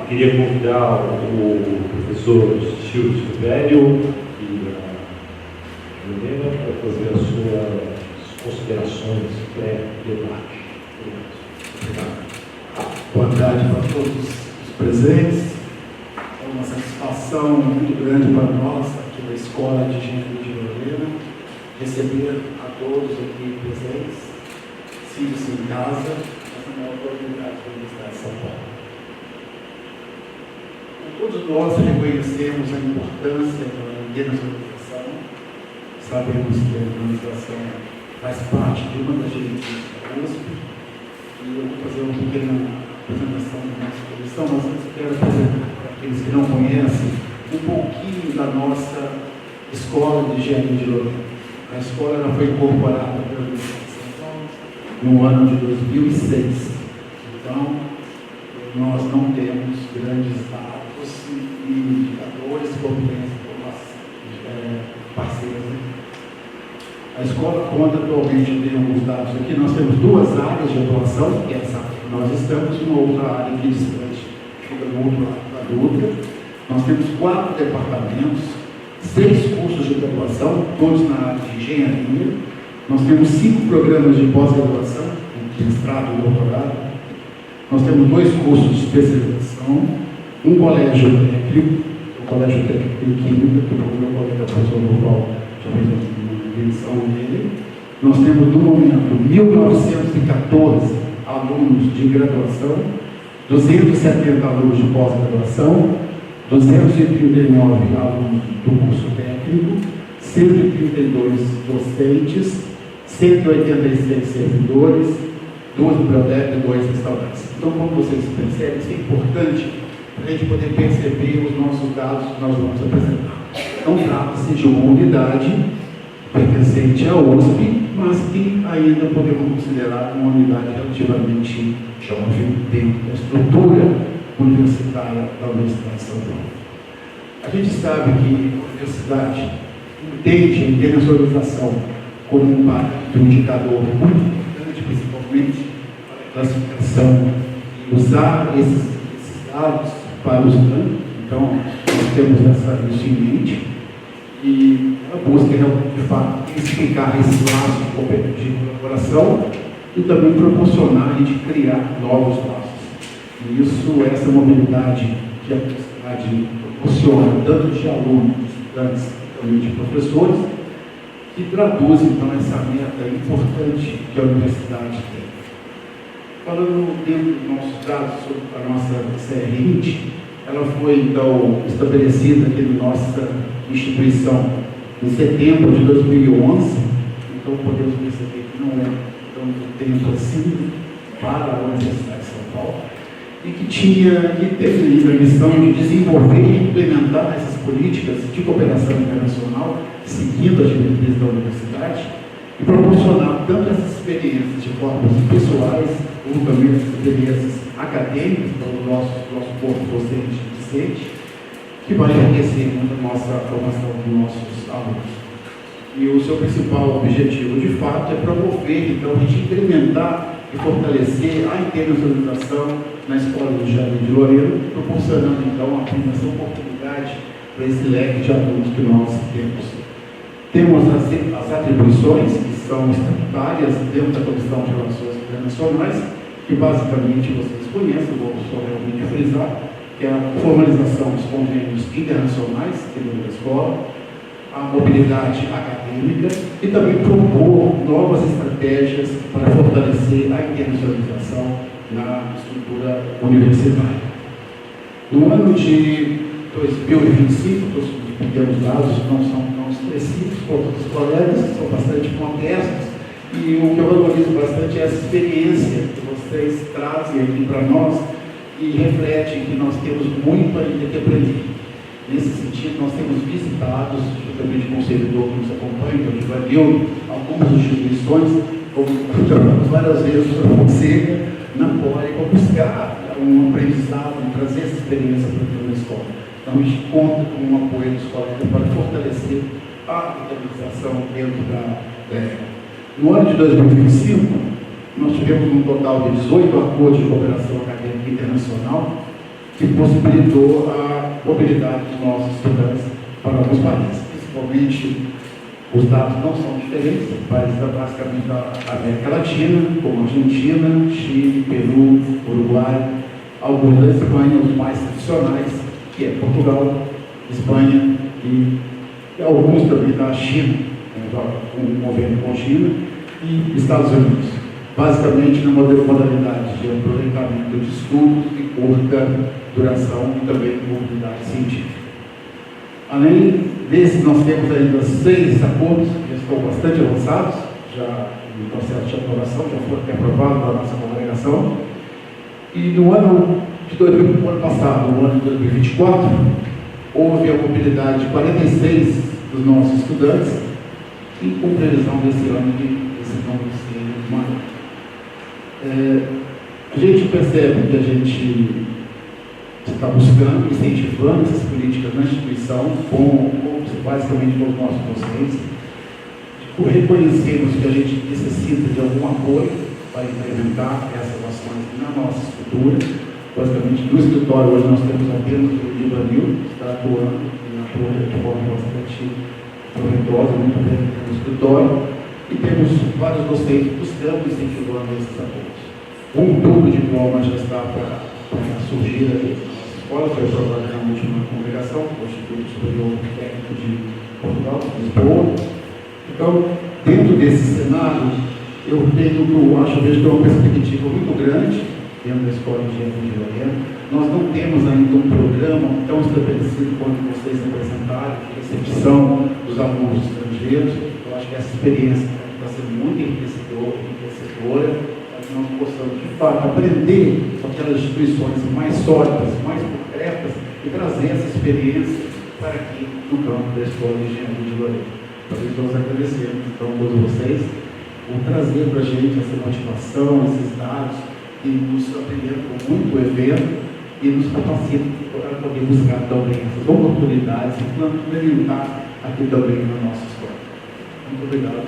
queria convidar o professor Silvio Silvério e a Juliana para fazer as suas considerações pré-debate. Obrigado. Boa tarde para todos os presentes. É uma satisfação muito grande para nós, aqui da Escola de Engenharia de Lorena, receber a todos aqui presentes, síntese em casa, essa é uma oportunidade da Universidade de São Paulo. Todos nós reconhecemos a importância da internacionalização, sabemos que a internacionalização faz parte de uma das diretivas da USP, e eu vou fazer uma pequena apresentação da nossa comissão, mas antes eu quero apresentar para aqueles que não conhecem um pouquinho da nossa Escola de Engenharia de Lorena. A escola ela foi incorporada pela Universidade de São Paulo no ano de 2006. Então, nós não temos grandes dados e indicadores como parceiros. A escola conta atualmente, eu tenho alguns dados aqui, nós temos duas áreas de atuação, que é essa que nós estamos, uma outra área aqui distante, fica do outro lado da Dutra. Nós temos 4 departamentos, 6 cursos de graduação, todos na área de engenharia. Nós temos 5 programas de pós-graduação, mestrado e doutorado. Nós temos 2 cursos de especialização, um colégio técnico, Colégio Técnico de Química, que o meu colega professor Durval já fez uma menção dele. Nós temos, no momento, 1.914 alunos de graduação, 270 alunos de pós-graduação, 239 alunos do curso técnico, 132 docentes, 186 servidores, 2 bibliotecas e 2 restaurantes. Então, como vocês percebem, isso é importante para a gente poder perceber os nossos dados que nós vamos apresentar. Então, trata-se de uma unidade pertencente à USP, mas que ainda podemos considerar uma unidade relativamente jovem dentro da estrutura universitária da Universidade de São Paulo. A gente sabe que a universidade entende a internacionalização como um indicador muito importante, principalmente para a classificação e usar esses dados para os estudantes. Então, nós temos isso em mente e a busca de fato explicar esse laço de colaboração e também proporcionar e de criar novos laços. E isso, essa mobilidade que a universidade proporciona, tanto de alunos, de estudantes, também de professores, que traduz então essa meta importante que a universidade tem. Falando dentro dos nossos dados sobre a nossa CR20, ela foi então estabelecida aqui na nossa instituição em setembro de 2011, então podemos perceber que não é tanto tempo assim para a Universidade de São Paulo, e que teve a missão de desenvolver e implementar essas políticas de cooperação internacional, seguindo as diretrizes da universidade, e proporcionar tanto essas experiências de formas pessoais, como também essas experiências acadêmicas para o nosso corpo docente e discente, que vai enriquecer muito a nossa formação dos nossos alunos. E o seu principal objetivo, de fato, é promover, então, a gente incrementar e fortalecer a internacionalização na Escola do Jardim de Lorena, proporcionando, então, essa oportunidade para esse leque de alunos que nós temos. Temos as atribuições que são estatutárias dentro da Comissão de Relações Internacionais, que basicamente vocês conhecem, vou só realmente frisar, que é a formalização dos convênios internacionais dentro da escola, a mobilidade acadêmica e também propor novas estratégias para fortalecer a internacionalização na estrutura universitária. No ano de 2025, os pequenos dados não são tão expressivos quanto os colegas, que são bastante modestos, e o que eu valorizo bastante é essa experiência que vocês trazem aqui para nós e refletem que nós temos muito ainda que aprender. Nesse sentido, nós temos visitado, juntamente com o servidor que nos acompanha, que valeu algumas instituições, como falamos várias vezes para você, na Poli, para buscar um aprendizado e trazer essa experiência para dentro da escola. Então, a gente conta com o apoio dos colegas para fortalecer a internalização dentro da ECA. No ano de 2025, nós tivemos um total de 18 acordos de cooperação acadêmica internacional que possibilitou a mobilidade dos nossos estudantes para alguns países. Principalmente, os dados não são diferentes, países basicamente da América Latina, como Argentina, Chile, Peru, Uruguai, alguns da Espanha, os mais tradicionais, que é Portugal, Espanha e alguns também da China, com um convênio com a China, e Estados Unidos. Basicamente na modalidade de aproveitamento de estudos de curta duração e também de mobilidade científica. Além desses, nós temos ainda 6 acordos que estão bastante avançados, já no processo de aprovação, já foram aprovados pela nossa congregação. E no ano passado, no ano de 2024, houve a mobilidade de 46 dos nossos estudantes, e com previsão desse ano esse número ser maior. A gente percebe que a gente está buscando, incentivando essas políticas na instituição, basicamente com os nossos docentes, reconhecemos que a gente necessita de algum apoio para implementar essas ações na nossa estrutura. Basicamente, no escritório, hoje nós temos apenas o Ivanil, que está atuando de forma bastante proveitosa, muito bem no escritório, e temos vários docentes buscando e incentivando esses apoios. Um duplo diploma já está para surgir aqui nas nossas escolas, foi aprovada na última congregação, o Instituto Superior Técnico de Portugal, de Lisboa. Então, dentro desse cenário, eu vejo que é uma perspectiva muito grande dentro da Escola de Engenharia de Lorena. Nós não temos ainda um programa tão estabelecido quanto vocês apresentaram, de recepção dos alunos estrangeiros. Eu acho que essa experiência vai ser muito enriquecedora, para que nós possamos, de fato, aprender com aquelas instituições mais sólidas, mais concretas, e trazer essa experiência para aqui no campo da Escola de Engenharia de Lorena. Por isso, nós agradecemos, então, a todos vocês por trazer para a gente essa motivação, esses dados, que nos apresentam muito o evento e nos capacitam para poder buscar também essas oportunidades e implementar aqui também na nossa escola. Muito obrigado.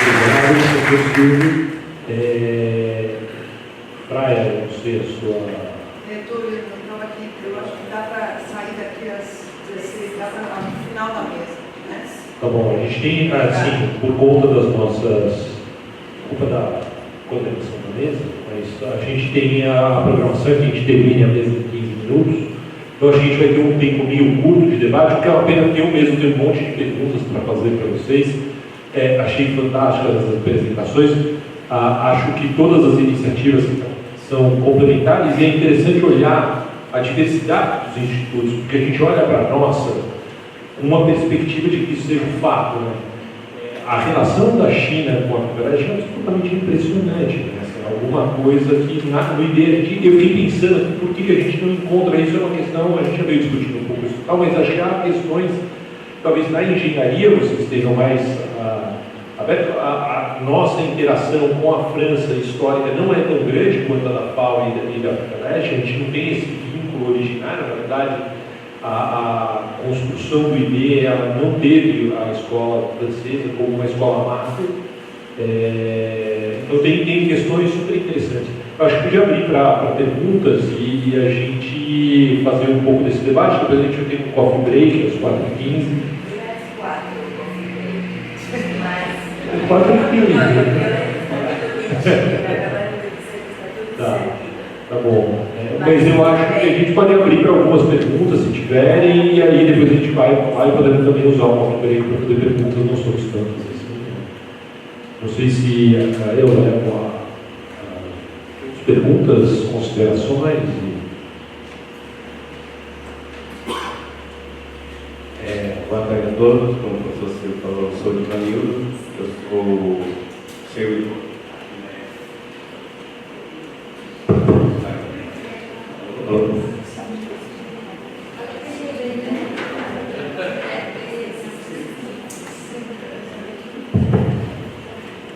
Obrigado, professor. Praia, não sei a sua... Reitor, eu estava aqui, eu acho que dá para sair daqui às 16, dá para no final da mesa, né? Tá bom, a gente tem, assim, por conta das nossas... culpa da coordenação da mesa, mas a gente tem a programação que a gente termine a mesa em 15 minutos, então a gente vai ter um tempo meio curto de debate, porque é uma pena que eu mesmo tenho um monte de perguntas para fazer para vocês. Achei fantásticas as apresentações, acho que todas as iniciativas são complementares e é interessante olhar a diversidade dos institutos, porque a gente olha para a nossa com uma perspectiva de que isso seja um fato, né? A relação da China com a Cooperativa é absolutamente impressionante, né? Alguma coisa que no IB eu fiquei pensando por que a gente não encontra isso, é uma questão, a gente já veio discutindo um pouco isso, mas acho que há questões, talvez na engenharia vocês estejam mais abertos, a nossa interação com a França histórica não é tão grande quanto a da FAO e da FECALEST, a gente não tem esse vínculo originário, na verdade, a construção do IB, ela não teve a escola francesa como uma escola master, então tem questões super interessantes. Eu acho que podia abrir para perguntas e a gente fazer um pouco desse debate, depois a gente vai ter um coffee break às 4h15. 4h15. Tá bom. Mas eu acho que a gente pode abrir para algumas perguntas, se tiverem, e aí depois a gente vai podendo também usar o coffee break para fazer perguntas, não somos tantas assim. Não sei se eu levo as perguntas, considerações. Boa tarde a todos, como o professor falou, eu sou de Ivanildo, eu sou servidor.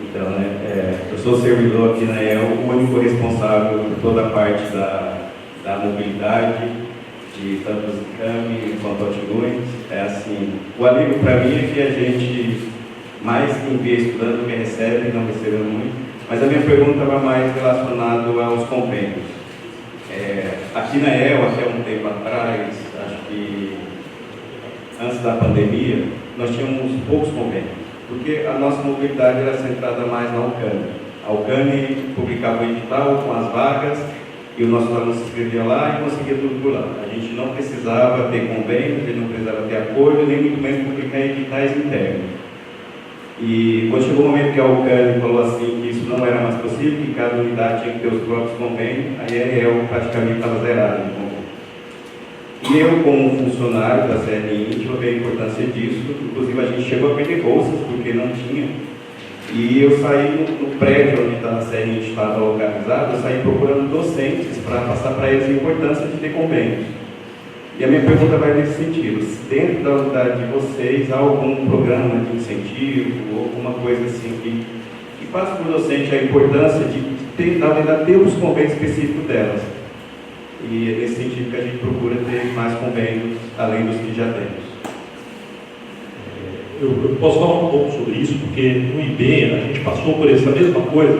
Então, eu sou servidor aqui na EL, o único responsável por toda a parte da mobilidade, de tanto os CAMI quanto Altigunes. Assim, o alívio para mim é que a gente mais envia estudando do que recebe, não recebeu muito, mas a minha pergunta vai mais relacionada aos compêndios. Aqui na EL, até um tempo atrás, acho que antes da pandemia, nós tínhamos poucos compêndios, porque a nossa mobilidade era centrada mais na UCAMI. A UCAMI publicava o edital com as vagas, e os nossos alunos se inscreviam lá e conseguiam tudo por lá. A gente não precisava ter convênios, a gente não precisava ter acordo, nem muito menos publicar editais internos. E quando chegou o momento que a UCAMI falou assim que isso não era mais possível, que cada unidade tinha que ter os próprios convênios, a IRL praticamente estava zerada de convênio. E eu, como funcionário da CNI, tive a importância disso, inclusive a gente chegou a perder bolsas porque não tinha. E eu saí no prédio onde a CNI estava localizada, eu saí procurando docentes para passar para eles a importância de ter convênios. E a minha pergunta vai nesse sentido: dentro da unidade de vocês, há algum programa de incentivo, ou alguma coisa assim que passa para o docente a importância de ter os convênios específicos delas? E é nesse sentido que a gente procura ter mais convênios, além dos que já temos. Eu posso falar um pouco sobre isso, porque no IB a gente passou por essa mesma coisa.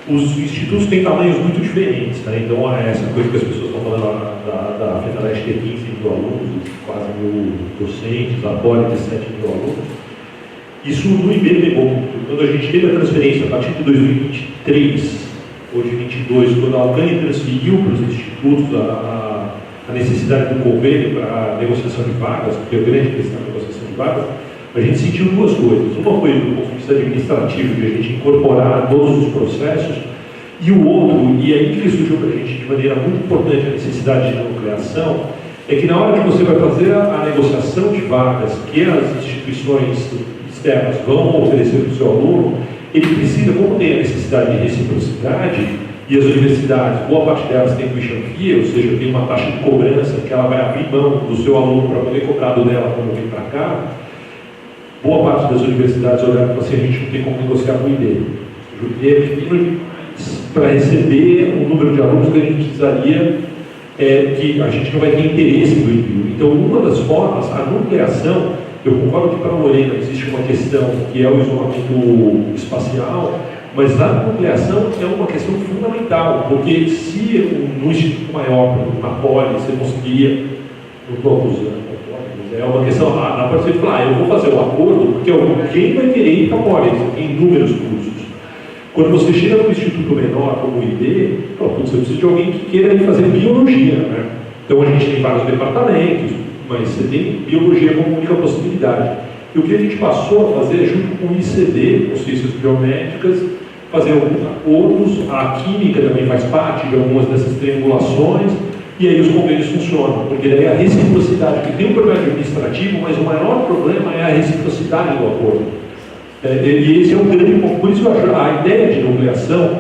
Os institutos têm tamanhos muito diferentes, né? Então, essa coisa que as pessoas estão falando da FECALEST ter 15 mil alunos, quase 1.000 docentes, a Poli ter 7 mil alunos, isso no IB levou muito. Quando a gente teve a transferência, a partir de 2023, ou de 22, quando a Alcânia transferiu para os institutos a necessidade do convênio para a negociação de vagas, porque é a grande questão da negociação de vagas, a gente sentiu duas coisas. Uma foi do ponto de vista administrativo, de a gente incorporar todos os processos, e o outro, e aí que surgiu para a gente de maneira muito importante a necessidade de nucleação, é que na hora que você vai fazer a negociação de vagas que as instituições externas vão oferecer para o seu aluno, ele precisa, como tem a necessidade de reciprocidade, e as universidades, boa parte delas tem tuition fee, ou seja, tem uma taxa de cobrança que ela vai abrir mão do seu aluno para poder cobrar do dela quando vem para cá. Boa parte das universidades olharam assim, a gente não tem como negociar com o ID. O ID é pequeno para receber o número de alunos que a gente precisaria, que a gente não vai ter interesse no envio. Então, uma das formas, a nucleação, eu concordo que para a Lorena existe uma questão que é o isolamento espacial, mas a nucleação é uma questão fundamental, porque se no instituto maior, na Poli, você conseguiria, não estou acusando, é uma questão, na parte você fala, eu vou fazer um acordo, porque quem vai querer ir para a Poli? Você tem inúmeros cursos. Quando você chega no instituto menor, como o ID, você precisa de alguém que queira ir fazer biologia, né? Então a gente tem vários departamentos, mas você tem biologia como única possibilidade. E o que a gente passou a fazer, junto com o ICD, com ciências biomédicas, fazer alguns acordos, a química também faz parte de algumas dessas triangulações, e aí os convênios funcionam, porque daí a reciprocidade, que tem um problema administrativo, mas o maior problema é a reciprocidade do acordo. E esse é um grande ponto. Por isso eu acho a ideia de nucleação,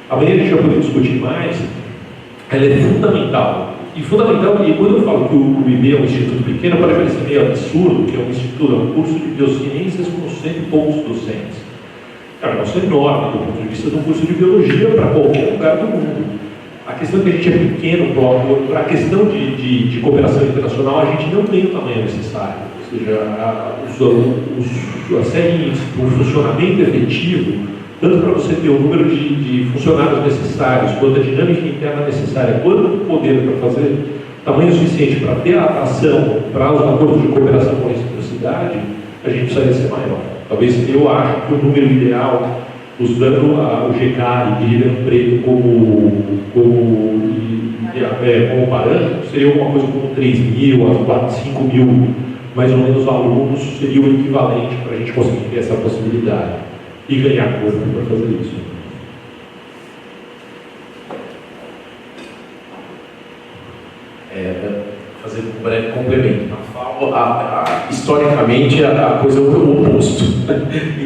amanhã a gente vai poder discutir mais, ela é fundamental. E fundamental, e quando eu falo que o IB é um instituto pequeno, pode parecer meio absurdo, que é um instituto, é um curso de biociências com 100 e poucos docentes. Cara, nós é enorme do ponto de vista do curso de biologia para qualquer lugar do mundo. A questão é que a gente é pequeno, para a questão de cooperação internacional, a gente não tem o tamanho necessário. Ou seja, as CRIs, o funcionamento efetivo, tanto para você ter o número de funcionários necessários, quanto a dinâmica interna necessária, quanto o poder para fazer tamanho suficiente para ter a ação para os acordos de cooperação com reciprocidade, a gente precisaria ser maior. Talvez eu acho que o número ideal, usando o GCARI de Ribeirão Preto como parâmetro, seria alguma coisa como 3.000 a 5.000, mais ou menos, alunos, seria o equivalente para a gente conseguir ter essa possibilidade e ganhar corpo para fazer isso. Fazer um breve complemento. Historicamente, a coisa é o oposto.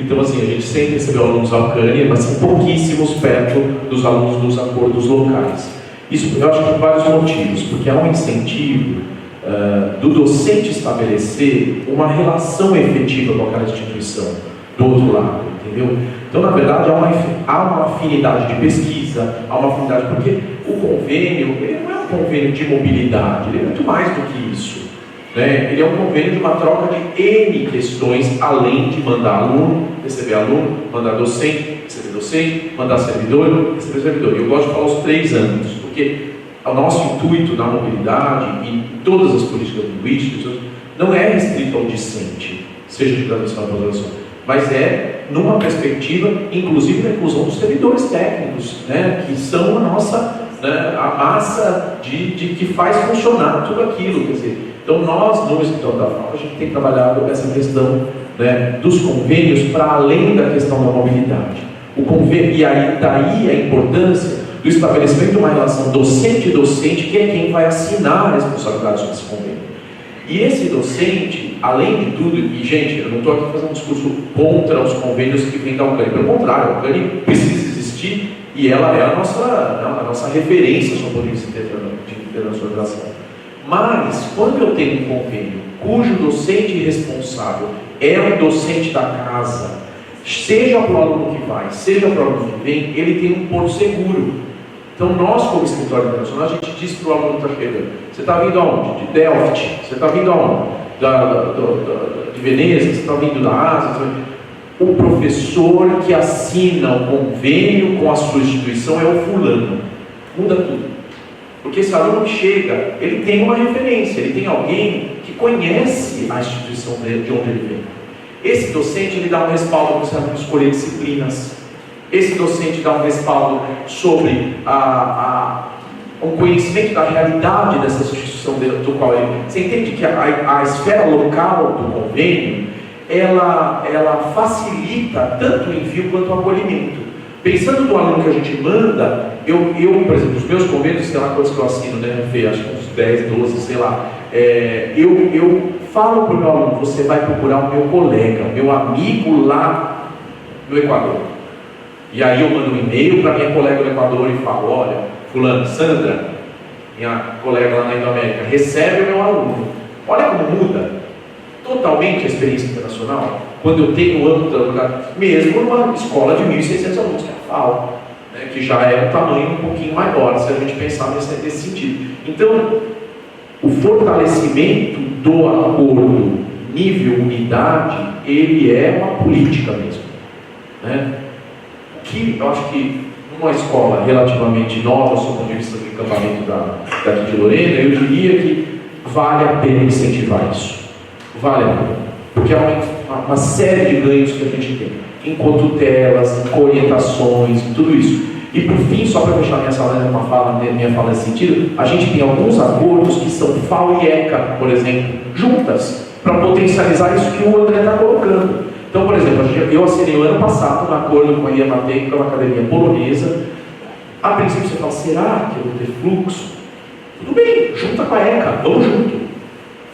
Então, assim, a gente sempre recebeu alunos da Alcânia, mas são pouquíssimos perto dos alunos dos acordos locais. Isso, eu acho que por vários motivos, porque há um incentivo do docente estabelecer uma relação efetiva com aquela instituição, do outro lado, entendeu? Então, na verdade, há uma afinidade de pesquisa, há uma afinidade, porque o convênio, ele não é um convênio de mobilidade, ele é muito mais do que isso, né? Ele é um convênio de uma troca de N questões, além de mandar aluno, receber aluno, mandar docente, receber docente, mandar servidor, receber servidor. Eu gosto de falar os 3 âmbitos, porque o nosso intuito na mobilidade e em todas as políticas linguísticas não é restrito ao discente, seja de graduação ou pós-graduação, mas é numa perspectiva, inclusive, da inclusão dos servidores técnicos, né, que são a nossa, né, a massa que faz funcionar tudo aquilo. Quer dizer, então nós, no Escritório da FAO, a gente tem trabalhado essa questão, né, dos convênios para além da questão da mobilidade. O convênio, e aí daí a importância do estabelecimento de uma relação docente-docente, que é quem vai assinar a responsabilidade sobre esse convênio. E esse docente, além de tudo, e gente, eu não estou aqui fazendo um discurso contra os convênios que vêm da Alcânia, pelo contrário, a Alcânia precisa existir e ela é a nossa referência sobre o ponto de vista de internacionalização. Mas, quando eu tenho um convênio cujo docente responsável é o docente da casa, seja para o aluno que vai, seja para o aluno que vem, ele tem um porto seguro. Então, nós, como escritório internacional, a gente diz para o aluno que está chegando: você está vindo aonde? De Delft? Você está vindo aonde? De Veneza? Você está vindo da Ásia? O professor que assina o convênio com a sua instituição é o fulano. Muda tudo. Porque esse aluno que chega, ele tem uma referência, ele tem alguém que conhece a instituição dele, de onde ele vem. Esse docente, ele dá um respaldo para você escolher disciplinas. esse docente dá um respaldo sobre o conhecimento da realidade dessa instituição do qual ele... Você entende que a esfera local do convênio, ela facilita tanto o envio quanto o acolhimento. Pensando no aluno que a gente manda, eu por exemplo, os meus convênios, sei lá quantos que eu assino, né, Fê? Acho que uns 10, 12, sei lá. Eu falo para o meu aluno, você vai procurar o meu colega, o meu amigo lá no Equador. E aí eu mando um e-mail para minha colega no Equador e falo, olha, fulano, Sandra, minha colega lá na Indoamérica, recebe o meu aluno. Olha como muda totalmente a experiência internacional. Quando eu tenho mesmo numa escola de 1.600 alunos, que é a FAO, né, que já é um tamanho um pouquinho maior, se a gente pensar nesse sentido. Então, o fortalecimento do acordo nível unidade, ele é uma política mesmo, né? Que eu acho que numa escola relativamente nova, sob o ponto de vista do encampamento daqui de Lorena, eu diria que vale a pena incentivar isso. Vale a pena. Porque é uma série de ganhos que a gente tem, em cotutelas, em orientações, em tudo isso. E por fim, só para fechar minha fala nesse sentido, a gente tem alguns acordos que são FAO e ECA, por exemplo, juntas, para potencializar isso que o André está colocando. Então, por exemplo, eu assinei o ano passado um acordo com a IAMATEC, que é uma academia polonesa. A princípio você fala, será que eu vou ter fluxo? Tudo bem, junta com a ECA, vamos junto.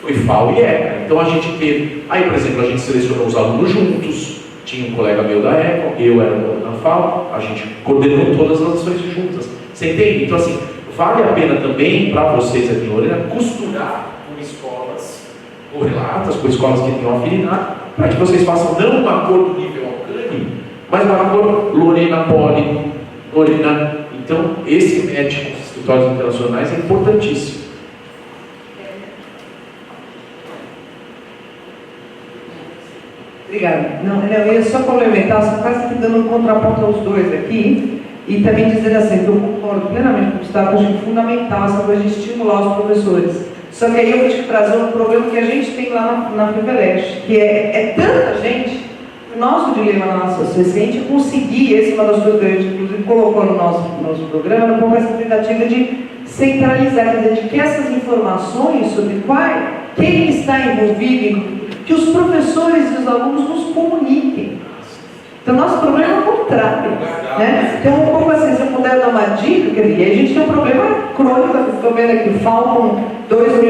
Foi FAO e ECA. Então a gente teve, aí por exemplo, a gente selecionou os alunos juntos, tinha um colega meu da ECA, eu era da FAO, a gente coordenou todas as ações juntas. Você entende? Então assim, vale a pena também para vocês aqui em Lorena costurar com escolas correlatas, com escolas que tenham afinidade, para que vocês façam não um acordo nível Alcântara, mas um acordo Lorena Poli, Lorena. Então esse match com os escritórios internacionais é importantíssimo. Obrigada. Não, eu ia só complementar, só quase que dando um contraponto aos dois aqui, e também dizendo assim, que eu concordo plenamente com o Gustavo, acho fundamental essa coisa de estimular os professores. Só que aí eu vou te trazer um problema que a gente tem lá na FIVELEST, que é tanta gente, o nosso dilema na nossa sociedade é conseguir, essa é uma das coisas que a gente inclusive colocou no nosso programa, com essa tentativa de centralizar, quer dizer, de que essas informações sobre quem está envolvido, que os professores e os alunos nos comuniquem. Então, nosso problema é o contrário, né? Então, um pouco assim, se eu puder dar uma dica, quer dizer, a gente tem um problema crônico, estou vendo aqui, faltam 2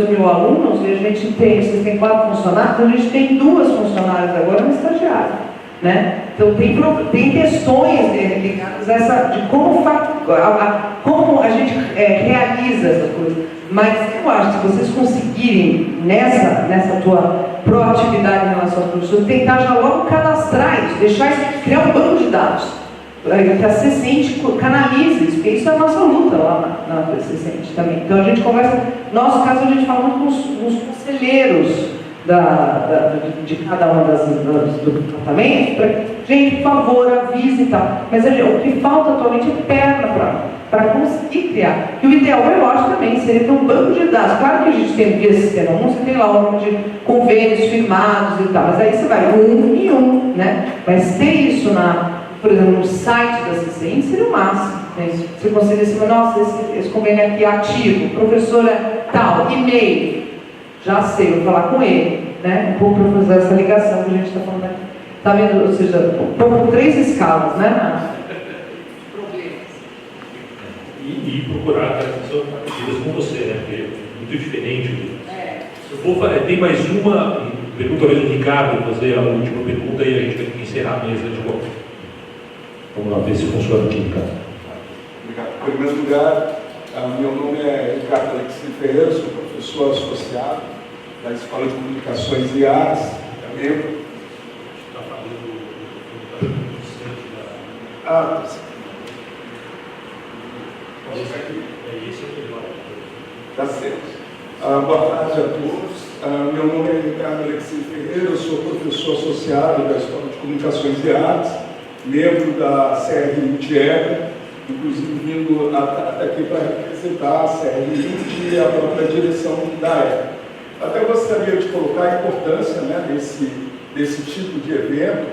mil alunos, e a gente tem, vocês têm 4 funcionários, então a gente tem 2 funcionárias agora no estagiário, né? Então, tem questões ligadas a essa, de como a gente realiza essa coisa. Mas eu acho que se vocês conseguirem, nessa tua proatividade em relação aos professores, tentar já logo cadastrar isso, criar um banco de dados, que a CECENTE canalize isso, porque isso é a nossa luta lá na CECENTE também. Então a gente conversa, no nosso caso a gente fala muito com os conselheiros de cada uma dos departamentos, para gente, por favor, avise e tal. Mas o que falta atualmente é perna para conseguir criar. E o ideal, eu acho também, seria ter um banco de dados. Claro que a gente tem via Sistema 1, você tem lá o número de convênios firmados e tal, mas aí você vai um em um, né? Mas ter isso, por exemplo, no site da CCI seria o máximo. Né? Você conseguir assim, nossa, esse convênio aqui é ativo, professora tal, e-mail, já sei, vou falar com ele, né? Um pouco para fazer essa ligação que a gente está falando aqui. Está vendo? Ou seja, um pouco 3 escalas, né? E procurar aquelas medidas com você, né? Porque é muito diferente. Tem mais uma pergunta, talvez o Ricardo fazer a última pergunta e a gente vai ter que encerrar a mesa de volta. Vamos lá ver se funciona aqui, Ricardo. Obrigado. Em primeiro lugar, meu nome é Ricardo Alexis Ferreira, sou professor associado da Escola de Comunicações e Artes, membro. Tá certo. Boa tarde a todos. Meu nome é Ricardo Alexis Ferreira, eu sou professor associado da Escola de Comunicações e Artes, membro da CRI Tiega, inclusive vindo até aqui para representar a CRI e a própria direção da ECA. Até gostaria de colocar a importância, né, desse tipo de evento,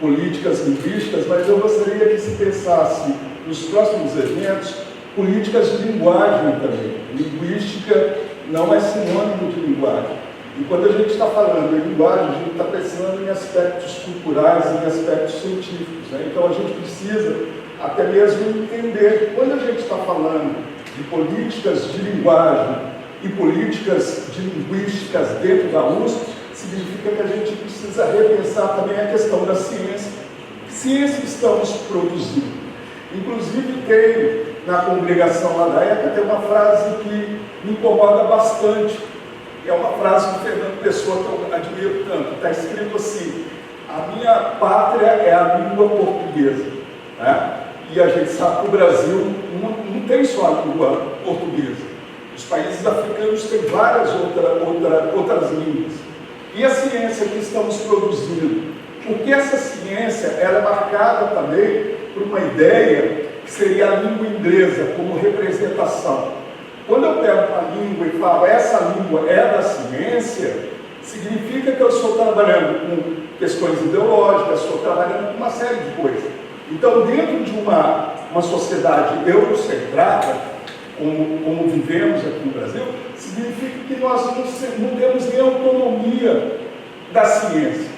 políticas linguísticas, mas eu gostaria que se pensasse nos próximos eventos políticas de linguagem também. Linguística não é sinônimo de linguagem. E quando a gente está falando em linguagem, a gente está pensando em aspectos culturais, em aspectos científicos, né? Então a gente precisa até mesmo entender, quando a gente está falando de políticas de linguagem e políticas de linguísticas dentro da USP, significa que a gente precisa repensar também a questão da ciência. Que ciência estamos produzindo? Inclusive tem na congregação lá da ECA, tem uma frase que me incomoda bastante. É uma frase do Fernando Pessoa que eu admiro tanto. Está escrito assim: a minha pátria é a língua portuguesa. Né? E a gente sabe que o Brasil não tem só a língua portuguesa. Os países africanos têm várias outras línguas. E a ciência que estamos produzindo? Porque essa ciência ela é marcada também por uma ideia que seria a língua inglesa como representação. Quando eu pego uma língua e falo essa língua é da ciência, significa que eu estou trabalhando com questões ideológicas, estou trabalhando com uma série de coisas. Então, dentro de uma sociedade eurocentrada, como vivemos aqui no Brasil, significa que nós não temos nem autonomia da ciência.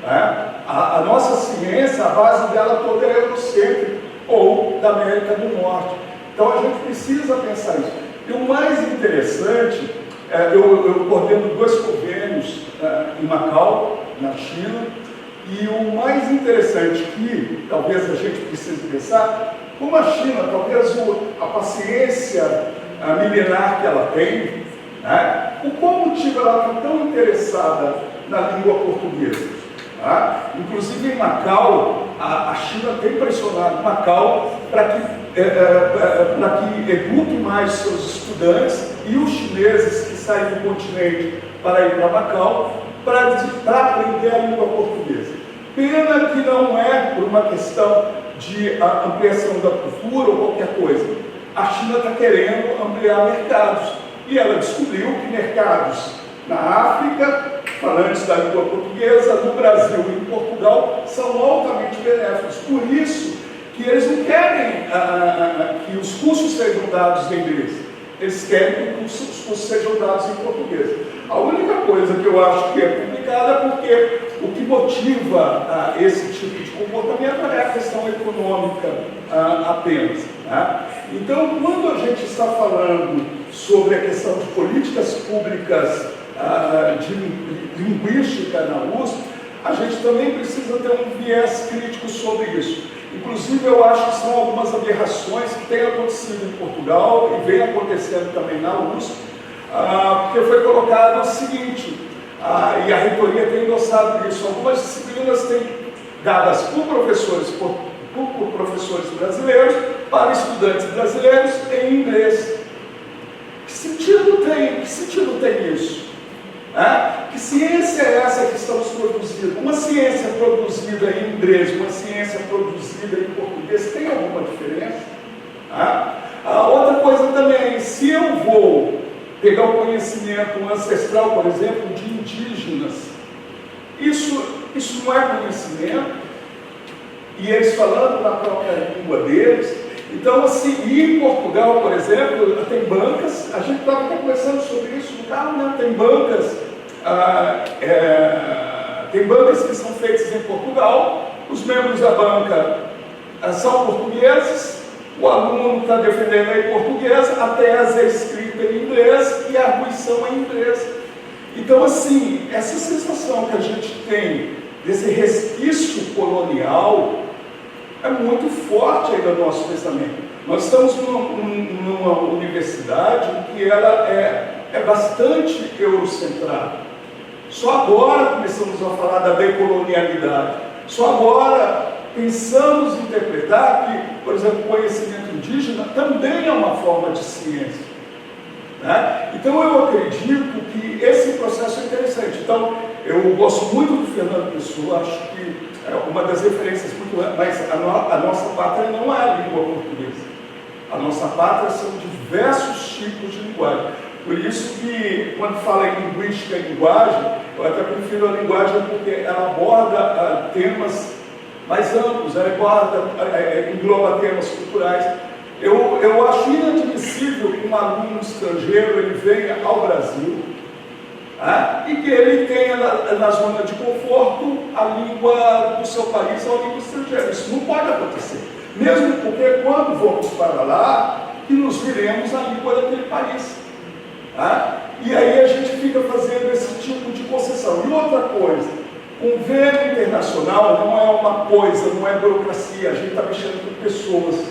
Né? A nossa ciência, a base dela toda é eurocêntrica, ou da América do Norte. Então a gente precisa pensar isso. E o mais interessante, eu coordeno 2 convênios em Macau, na China, e o mais interessante que talvez a gente precise pensar, como a China, talvez a paciência milenar que ela tem, né, o qual motivo ela está tão interessada na língua portuguesa. Tá? Inclusive em Macau, a China tem pressionado Macau para que eduque mais seus estudantes e os chineses que saem do continente para ir para Macau para aprender a língua portuguesa. Pena que não é por uma questão de ampliação da cultura ou qualquer coisa. A China está querendo ampliar mercados e ela descobriu que mercados na África, falantes da língua portuguesa, no Brasil e em Portugal, são altamente benéficos. Por isso que eles não querem que os cursos sejam dados em inglês. Eles querem que os cursos sejam dados em português. A única coisa que eu acho que é complicada é porque o que motiva esse tipo de comportamento é a questão econômica apenas. Né? Então, quando a gente está falando sobre a questão de políticas públicas de linguística na USP, a gente também precisa ter um viés crítico sobre isso. Inclusive, eu acho que são algumas aberrações que têm acontecido em Portugal e vem acontecendo também na USP, porque foi colocado o seguinte, e a reitoria tem endossado isso, algumas disciplinas têm dadas por professores brasileiros para estudantes brasileiros em inglês. Que sentido tem isso? Que ciência é essa que estamos produzindo? Uma ciência produzida em inglês, uma ciência produzida em português, tem alguma diferença? A outra coisa também, se eu vou pegar o conhecimento ancestral, por exemplo, de indígenas, isso não é conhecimento, e eles falando na própria língua deles. Então, assim, e em Portugal, por exemplo, tem bancas, a gente estava até conversando sobre isso no carro, né? Tem bancas que são feitas em Portugal, os membros da banca são portugueses, o aluno está defendendo em português, a tese é escrita em inglês e a arguição é em inglês. Então, assim, essa sensação que a gente tem desse resquício colonial é muito forte aí do nosso pensamento. Nós estamos numa universidade que ela é bastante eurocentrada. Só agora começamos a falar da decolonialidade. Só agora pensamos em interpretar que, por exemplo, o conhecimento indígena também é uma forma de ciência. Né? Então eu acredito que esse processo é interessante. Então eu gosto muito do Fernando Pessoa, acho que é uma das referências muito, mas a nossa pátria não é a língua portuguesa. A nossa pátria são diversos tipos de linguagem. Por isso que, quando fala em linguística e linguagem, eu até prefiro a linguagem porque ela aborda temas mais amplos, engloba temas culturais. Eu acho inadmissível que um aluno estrangeiro ele venha ao Brasil e que ele tenha na zona de conforto a língua do seu país ou a língua estrangeira. Isso não pode acontecer. Mesmo porque quando vamos para lá, que nos viremos a língua daquele país. E aí a gente fica fazendo esse tipo de concessão. E outra coisa, convênio internacional não é uma coisa, não é burocracia, a gente está mexendo com pessoas.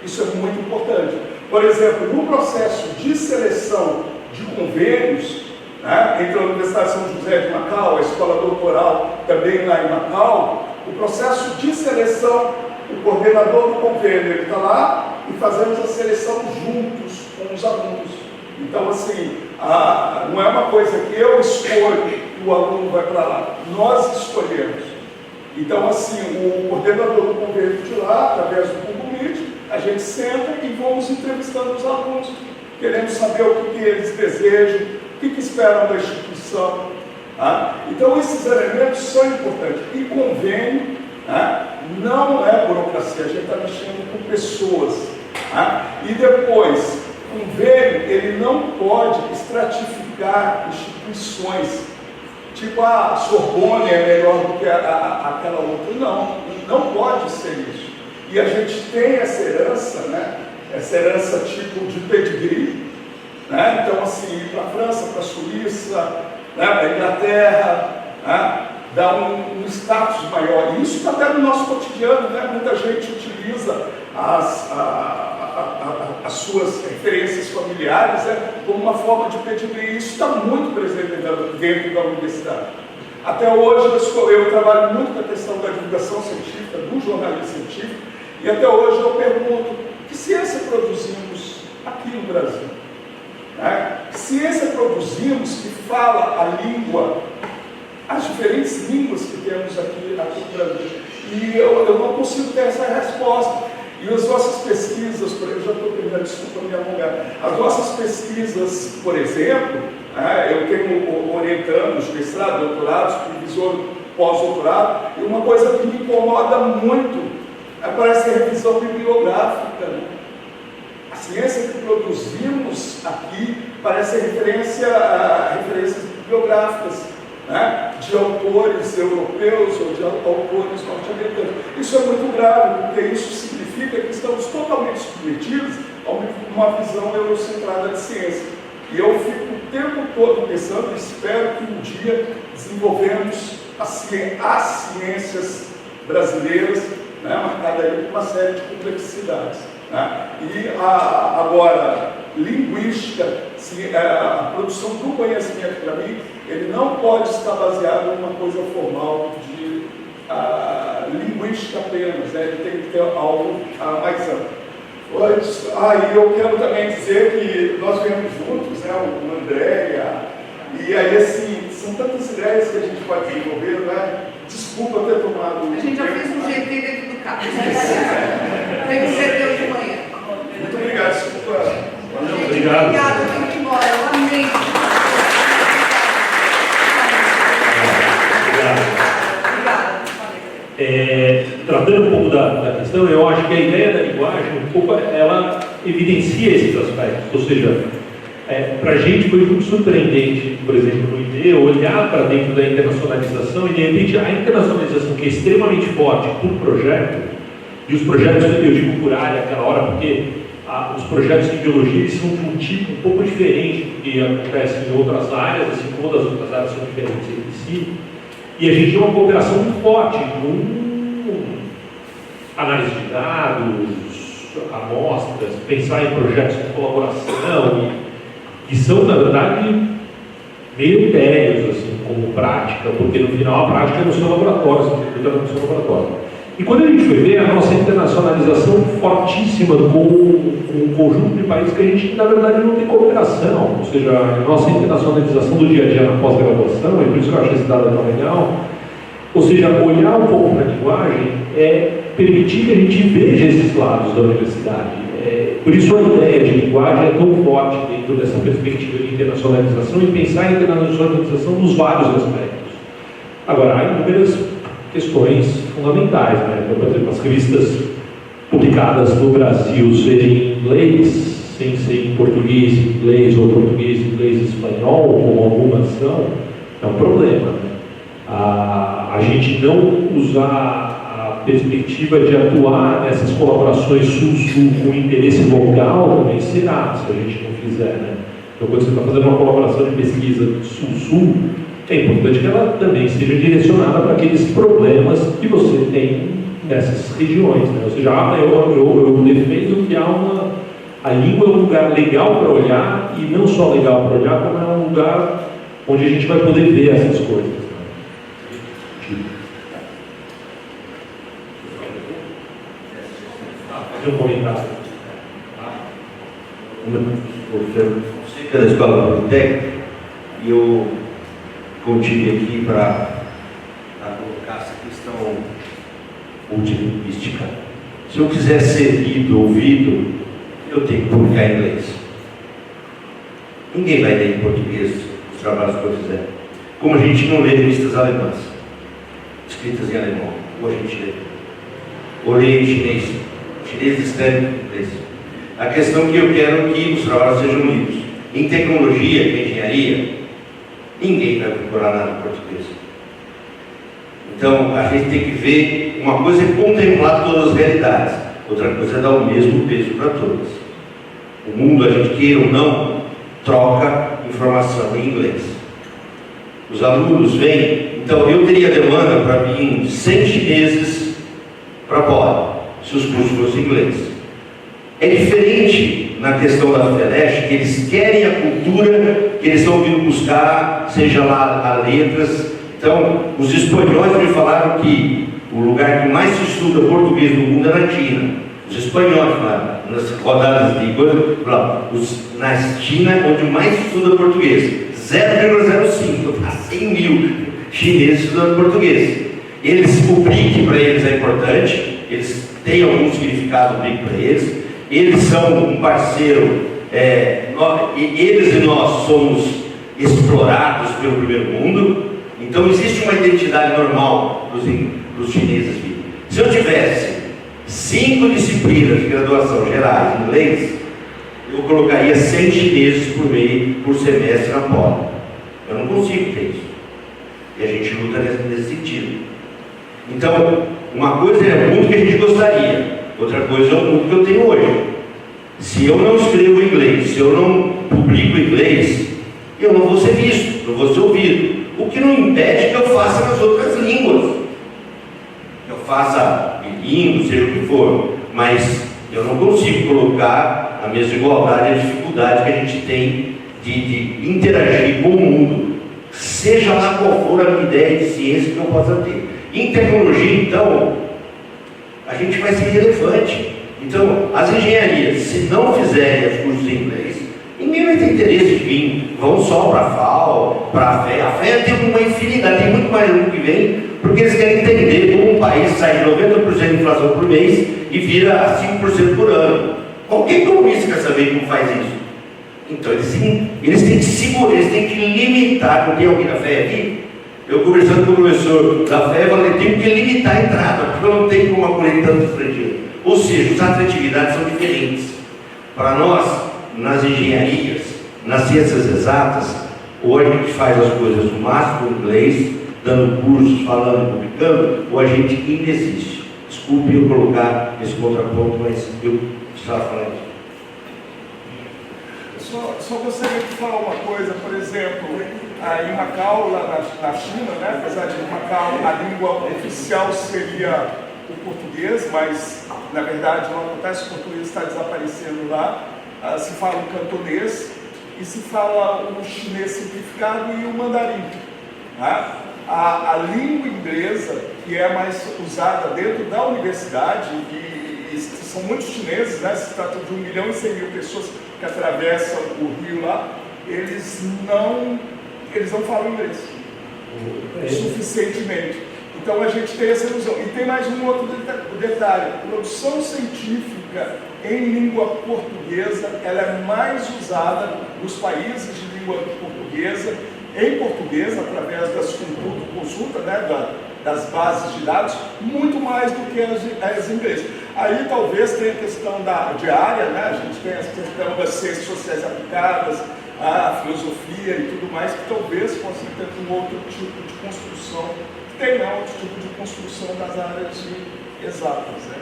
Isso é muito importante. Por exemplo, no processo de seleção de convênios, entre a Universidade de São José de Macau, a Escola Doutoral também lá em Macau, o processo de seleção, o coordenador do convênio ele está lá e fazemos a seleção juntos com os alunos. Então, assim, não é uma coisa que eu escolho que o aluno vai para lá, nós escolhemos. Então, assim, o coordenador do convênio de lá, através do Google Meet, a gente senta e vamos entrevistando os alunos, querendo saber o que eles desejam, o que esperam da instituição. Então, esses elementos são importantes. E convênio não é burocracia, a gente está mexendo com pessoas. E depois, convênio, ele não pode estratificar instituições. Tipo, a Sorbonne é melhor do que aquela outra. Não pode ser isso. E a gente tem essa herança tipo de pedigree, então assim, ir para a França, para a Suíça, para a Inglaterra, dá um status maior. E isso está até no nosso cotidiano, muita gente utiliza as suas referências familiares como uma forma de pedigree. Isso está muito presente dentro da universidade. Até hoje eu trabalho muito com a questão da divulgação científica, do jornalismo científico, e até hoje eu pergunto, que ciência produzimos aqui no Brasil? Que ciência produzimos que fala a língua, as diferentes línguas que temos aqui no Brasil? E eu não consigo ter essa resposta. E as nossas pesquisas, eu já estou terminando, desculpa me alongar, as nossas pesquisas, por exemplo, eu tenho orientandos, mestrado, doutorado, supervisor pós-doutorado, e uma coisa que me incomoda muito parece a revisão bibliográfica. A ciência que produzimos aqui parece referências bibliográficas, de autores europeus ou de autores norte-americanos. Isso é muito grave, porque isso significa que estamos totalmente submetidos a uma visão eurocentrada de ciência. E eu fico o tempo todo pensando, espero que um dia desenvolvemos as ciências brasileiras, marcada aí por uma série de complexidades. E agora, linguística, a produção do conhecimento, para mim, ele não pode estar baseado em uma coisa formal de linguística apenas, ele tem que ter algo mais amplo. E eu quero também dizer que nós viemos juntos, o André e aí, assim, são tantas ideias que a gente pode desenvolver, Desculpa ter tomado... A gente já fez um GT dentro do carro. Tem um GT de manhã. Muito obrigado, desculpa. Obrigado. Obrigada, eu tenho que ir embora. Eu amei. Obrigado. Tratando um pouco da questão, eu acho que a ideia da linguagem, ela evidencia esses aspectos. Ou seja, para a gente foi muito surpreendente, por exemplo, no ID, olhar para dentro da internacionalização e, de repente, a internacionalização, que é extremamente forte por projeto, e os projetos, eu digo por área aquela hora, porque os projetos de biologia eles são de um tipo um pouco diferente do que acontece em outras áreas, assim como as outras áreas são diferentes entre si, e a gente tem uma cooperação muito forte com análise de dados, amostras, pensar em projetos de colaboração, que são, na verdade, meio ideias, assim, como prática, porque no final a prática é no seu laboratório, você executa no seu laboratório. E quando a gente foi ver a nossa internacionalização fortíssima com um conjunto de países que a gente, na verdade, não tem cooperação, ou seja, a nossa internacionalização do dia a dia na pós-graduação, e por isso que eu acho esse dado tão legal, ou seja, olhar um pouco para a linguagem é permitir que a gente veja esses lados da universidade. Por isso a ideia de linguagem é tão forte dentro dessa perspectiva de internacionalização e pensar em internacionalização nos vários aspectos. Agora, há inúmeras questões fundamentais, né? Então, por exemplo, as revistas publicadas no Brasil serem em inglês, sem ser em português, inglês ou português, inglês e espanhol, como algumas são, é um problema, né? A gente não usar a perspectiva de atuar nessas colaborações sul-sul com interesse local também será, se a gente não fizer, né? Então, quando você está fazendo uma colaboração de pesquisa sul-sul, é importante que ela também seja direcionada para aqueles problemas que você tem nessas regiões, né? Ou seja, eu defendo que a língua é um lugar legal para olhar, e não só legal para olhar, como é um lugar onde a gente vai poder ver essas coisas. Fazer um comentário. Fonseca da Escola Politécnica, e eu contive aqui para colocar essa questão multilinguística. Se eu quiser ser lido, ouvido, eu tenho que publicar em inglês. Ninguém vai ler em português os trabalhos que eu fizer. Como a gente não lê revistas alemãs, escritas em alemão, ou a gente lê. Ou lê em chinês. O chinês escreve em inglês. A questão que eu quero é que os trabalhos sejam lidos. Em tecnologia, em engenharia, ninguém vai procurar nada em português. Então, a gente tem que ver, uma coisa é contemplar todas as realidades, outra coisa é dar o mesmo peso para todas. O mundo, a gente queira ou não, troca informação em inglês. Os alunos vêm, então eu teria demanda para vir 100 chineses para fora, se os cursos fossem em inglês. É diferente na questão da FELESH, que eles querem a cultura que eles estão vindo buscar, seja lá a letras. Então, os espanhóis me falaram que o lugar que mais se estuda português no mundo é na China. Os espanhóis falaram, nas rodadas de coisa, na China é onde mais se estuda português. 0,05 para 100 mil chineses estudando português. O BRIC para eles é importante, eles têm algum significado, o BRIC para eles. Eles são um parceiro, eles e nós somos explorados pelo primeiro mundo, então existe uma identidade normal para os chineses virem. Se eu tivesse 5 disciplinas de graduação gerais em inglês, eu colocaria 100 chineses por semestre na Poli. Eu não consigo ter isso. E a gente luta nesse sentido. Então, uma coisa é o mundo que a gente gostaria. Outra coisa é o mundo que eu tenho hoje. Se eu não escrevo inglês, se eu não publico inglês, eu não vou ser visto, não vou ser ouvido. O que não impede que eu faça nas outras línguas. Eu faça bilíngue, seja o que for. Mas eu não consigo colocar a mesma igualdade e a dificuldade que a gente tem de interagir com o mundo, seja lá qual for a minha ideia de ciência que eu possa ter. Em tecnologia, então, a gente vai ser relevante. Então, as engenharias, se não fizerem os cursos em inglês, ninguém vai ter interesse de vir. Vão só para a FAO, para a FEA. A FEA tem uma infinidade, tem muito mais aluno que vem, porque eles querem entender como um país sai de 90% de inflação por mês e vira a 5% por ano. Qualquer economista quer saber como faz isso. Então, eles têm que segurar, eles têm que limitar. Não tem alguém da FEA aqui? Eu conversando com o professor da FEA, eu falei, tem que limitar a entrada, porque eu não tenho como acolher tanto estrangeiro. Ou seja, as atratividades são diferentes. Para nós, nas engenharias, nas ciências exatas, ou a gente faz as coisas no máximo em inglês, dando cursos, falando, publicando, ou a gente inexiste. Desculpe eu colocar esse contraponto, mas eu precisava falar isso. Só gostaria de falar uma coisa, por exemplo, em Macau, lá na China, né? Apesar de Macau, a língua oficial seria o português, mas na verdade não acontece, o português está desaparecendo lá. Se fala o cantonês e se fala o chinês simplificado e o mandarim. Né? A língua inglesa, que é mais usada dentro da universidade, e são muitos chineses, né? Se trata de 1.100.000 pessoas que atravessam o rio lá, eles não falam inglês suficientemente. Então a gente tem essa ilusão. E tem mais um outro detalhe: produção científica em língua portuguesa, ela é mais usada nos países de língua portuguesa, em português, através das consultas, né, das bases de dados, muito mais do que as em inglês. Aí talvez tenha a questão de área, né? A gente tem a questão das ciências sociais aplicadas, a filosofia e tudo mais, que talvez possa ter um outro tipo de construção, tem outro tipo de construção das áreas exatas, né?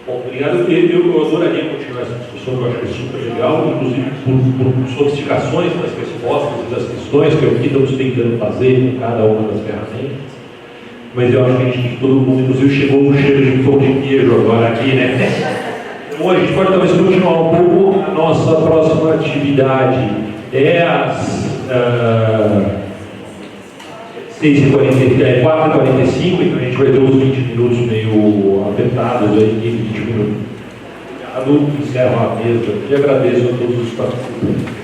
Bom, obrigado. Eu adoraria continuar essa discussão, que eu acho que é super legal, inclusive por sofisticações nas respostas e das questões que aqui estamos tentando fazer com cada uma das ferramentas. Mas eu acho que todo mundo, inclusive, chegou o cheiro de pão de queijo agora aqui, né? Então a gente pode talvez continuar um pouco. A nossa próxima atividade é às 4h45, então a gente vai ter uns 20 minutos meio apertados aí, 20 minutos. Obrigado, encerro a mesa e agradeço a todos os participantes.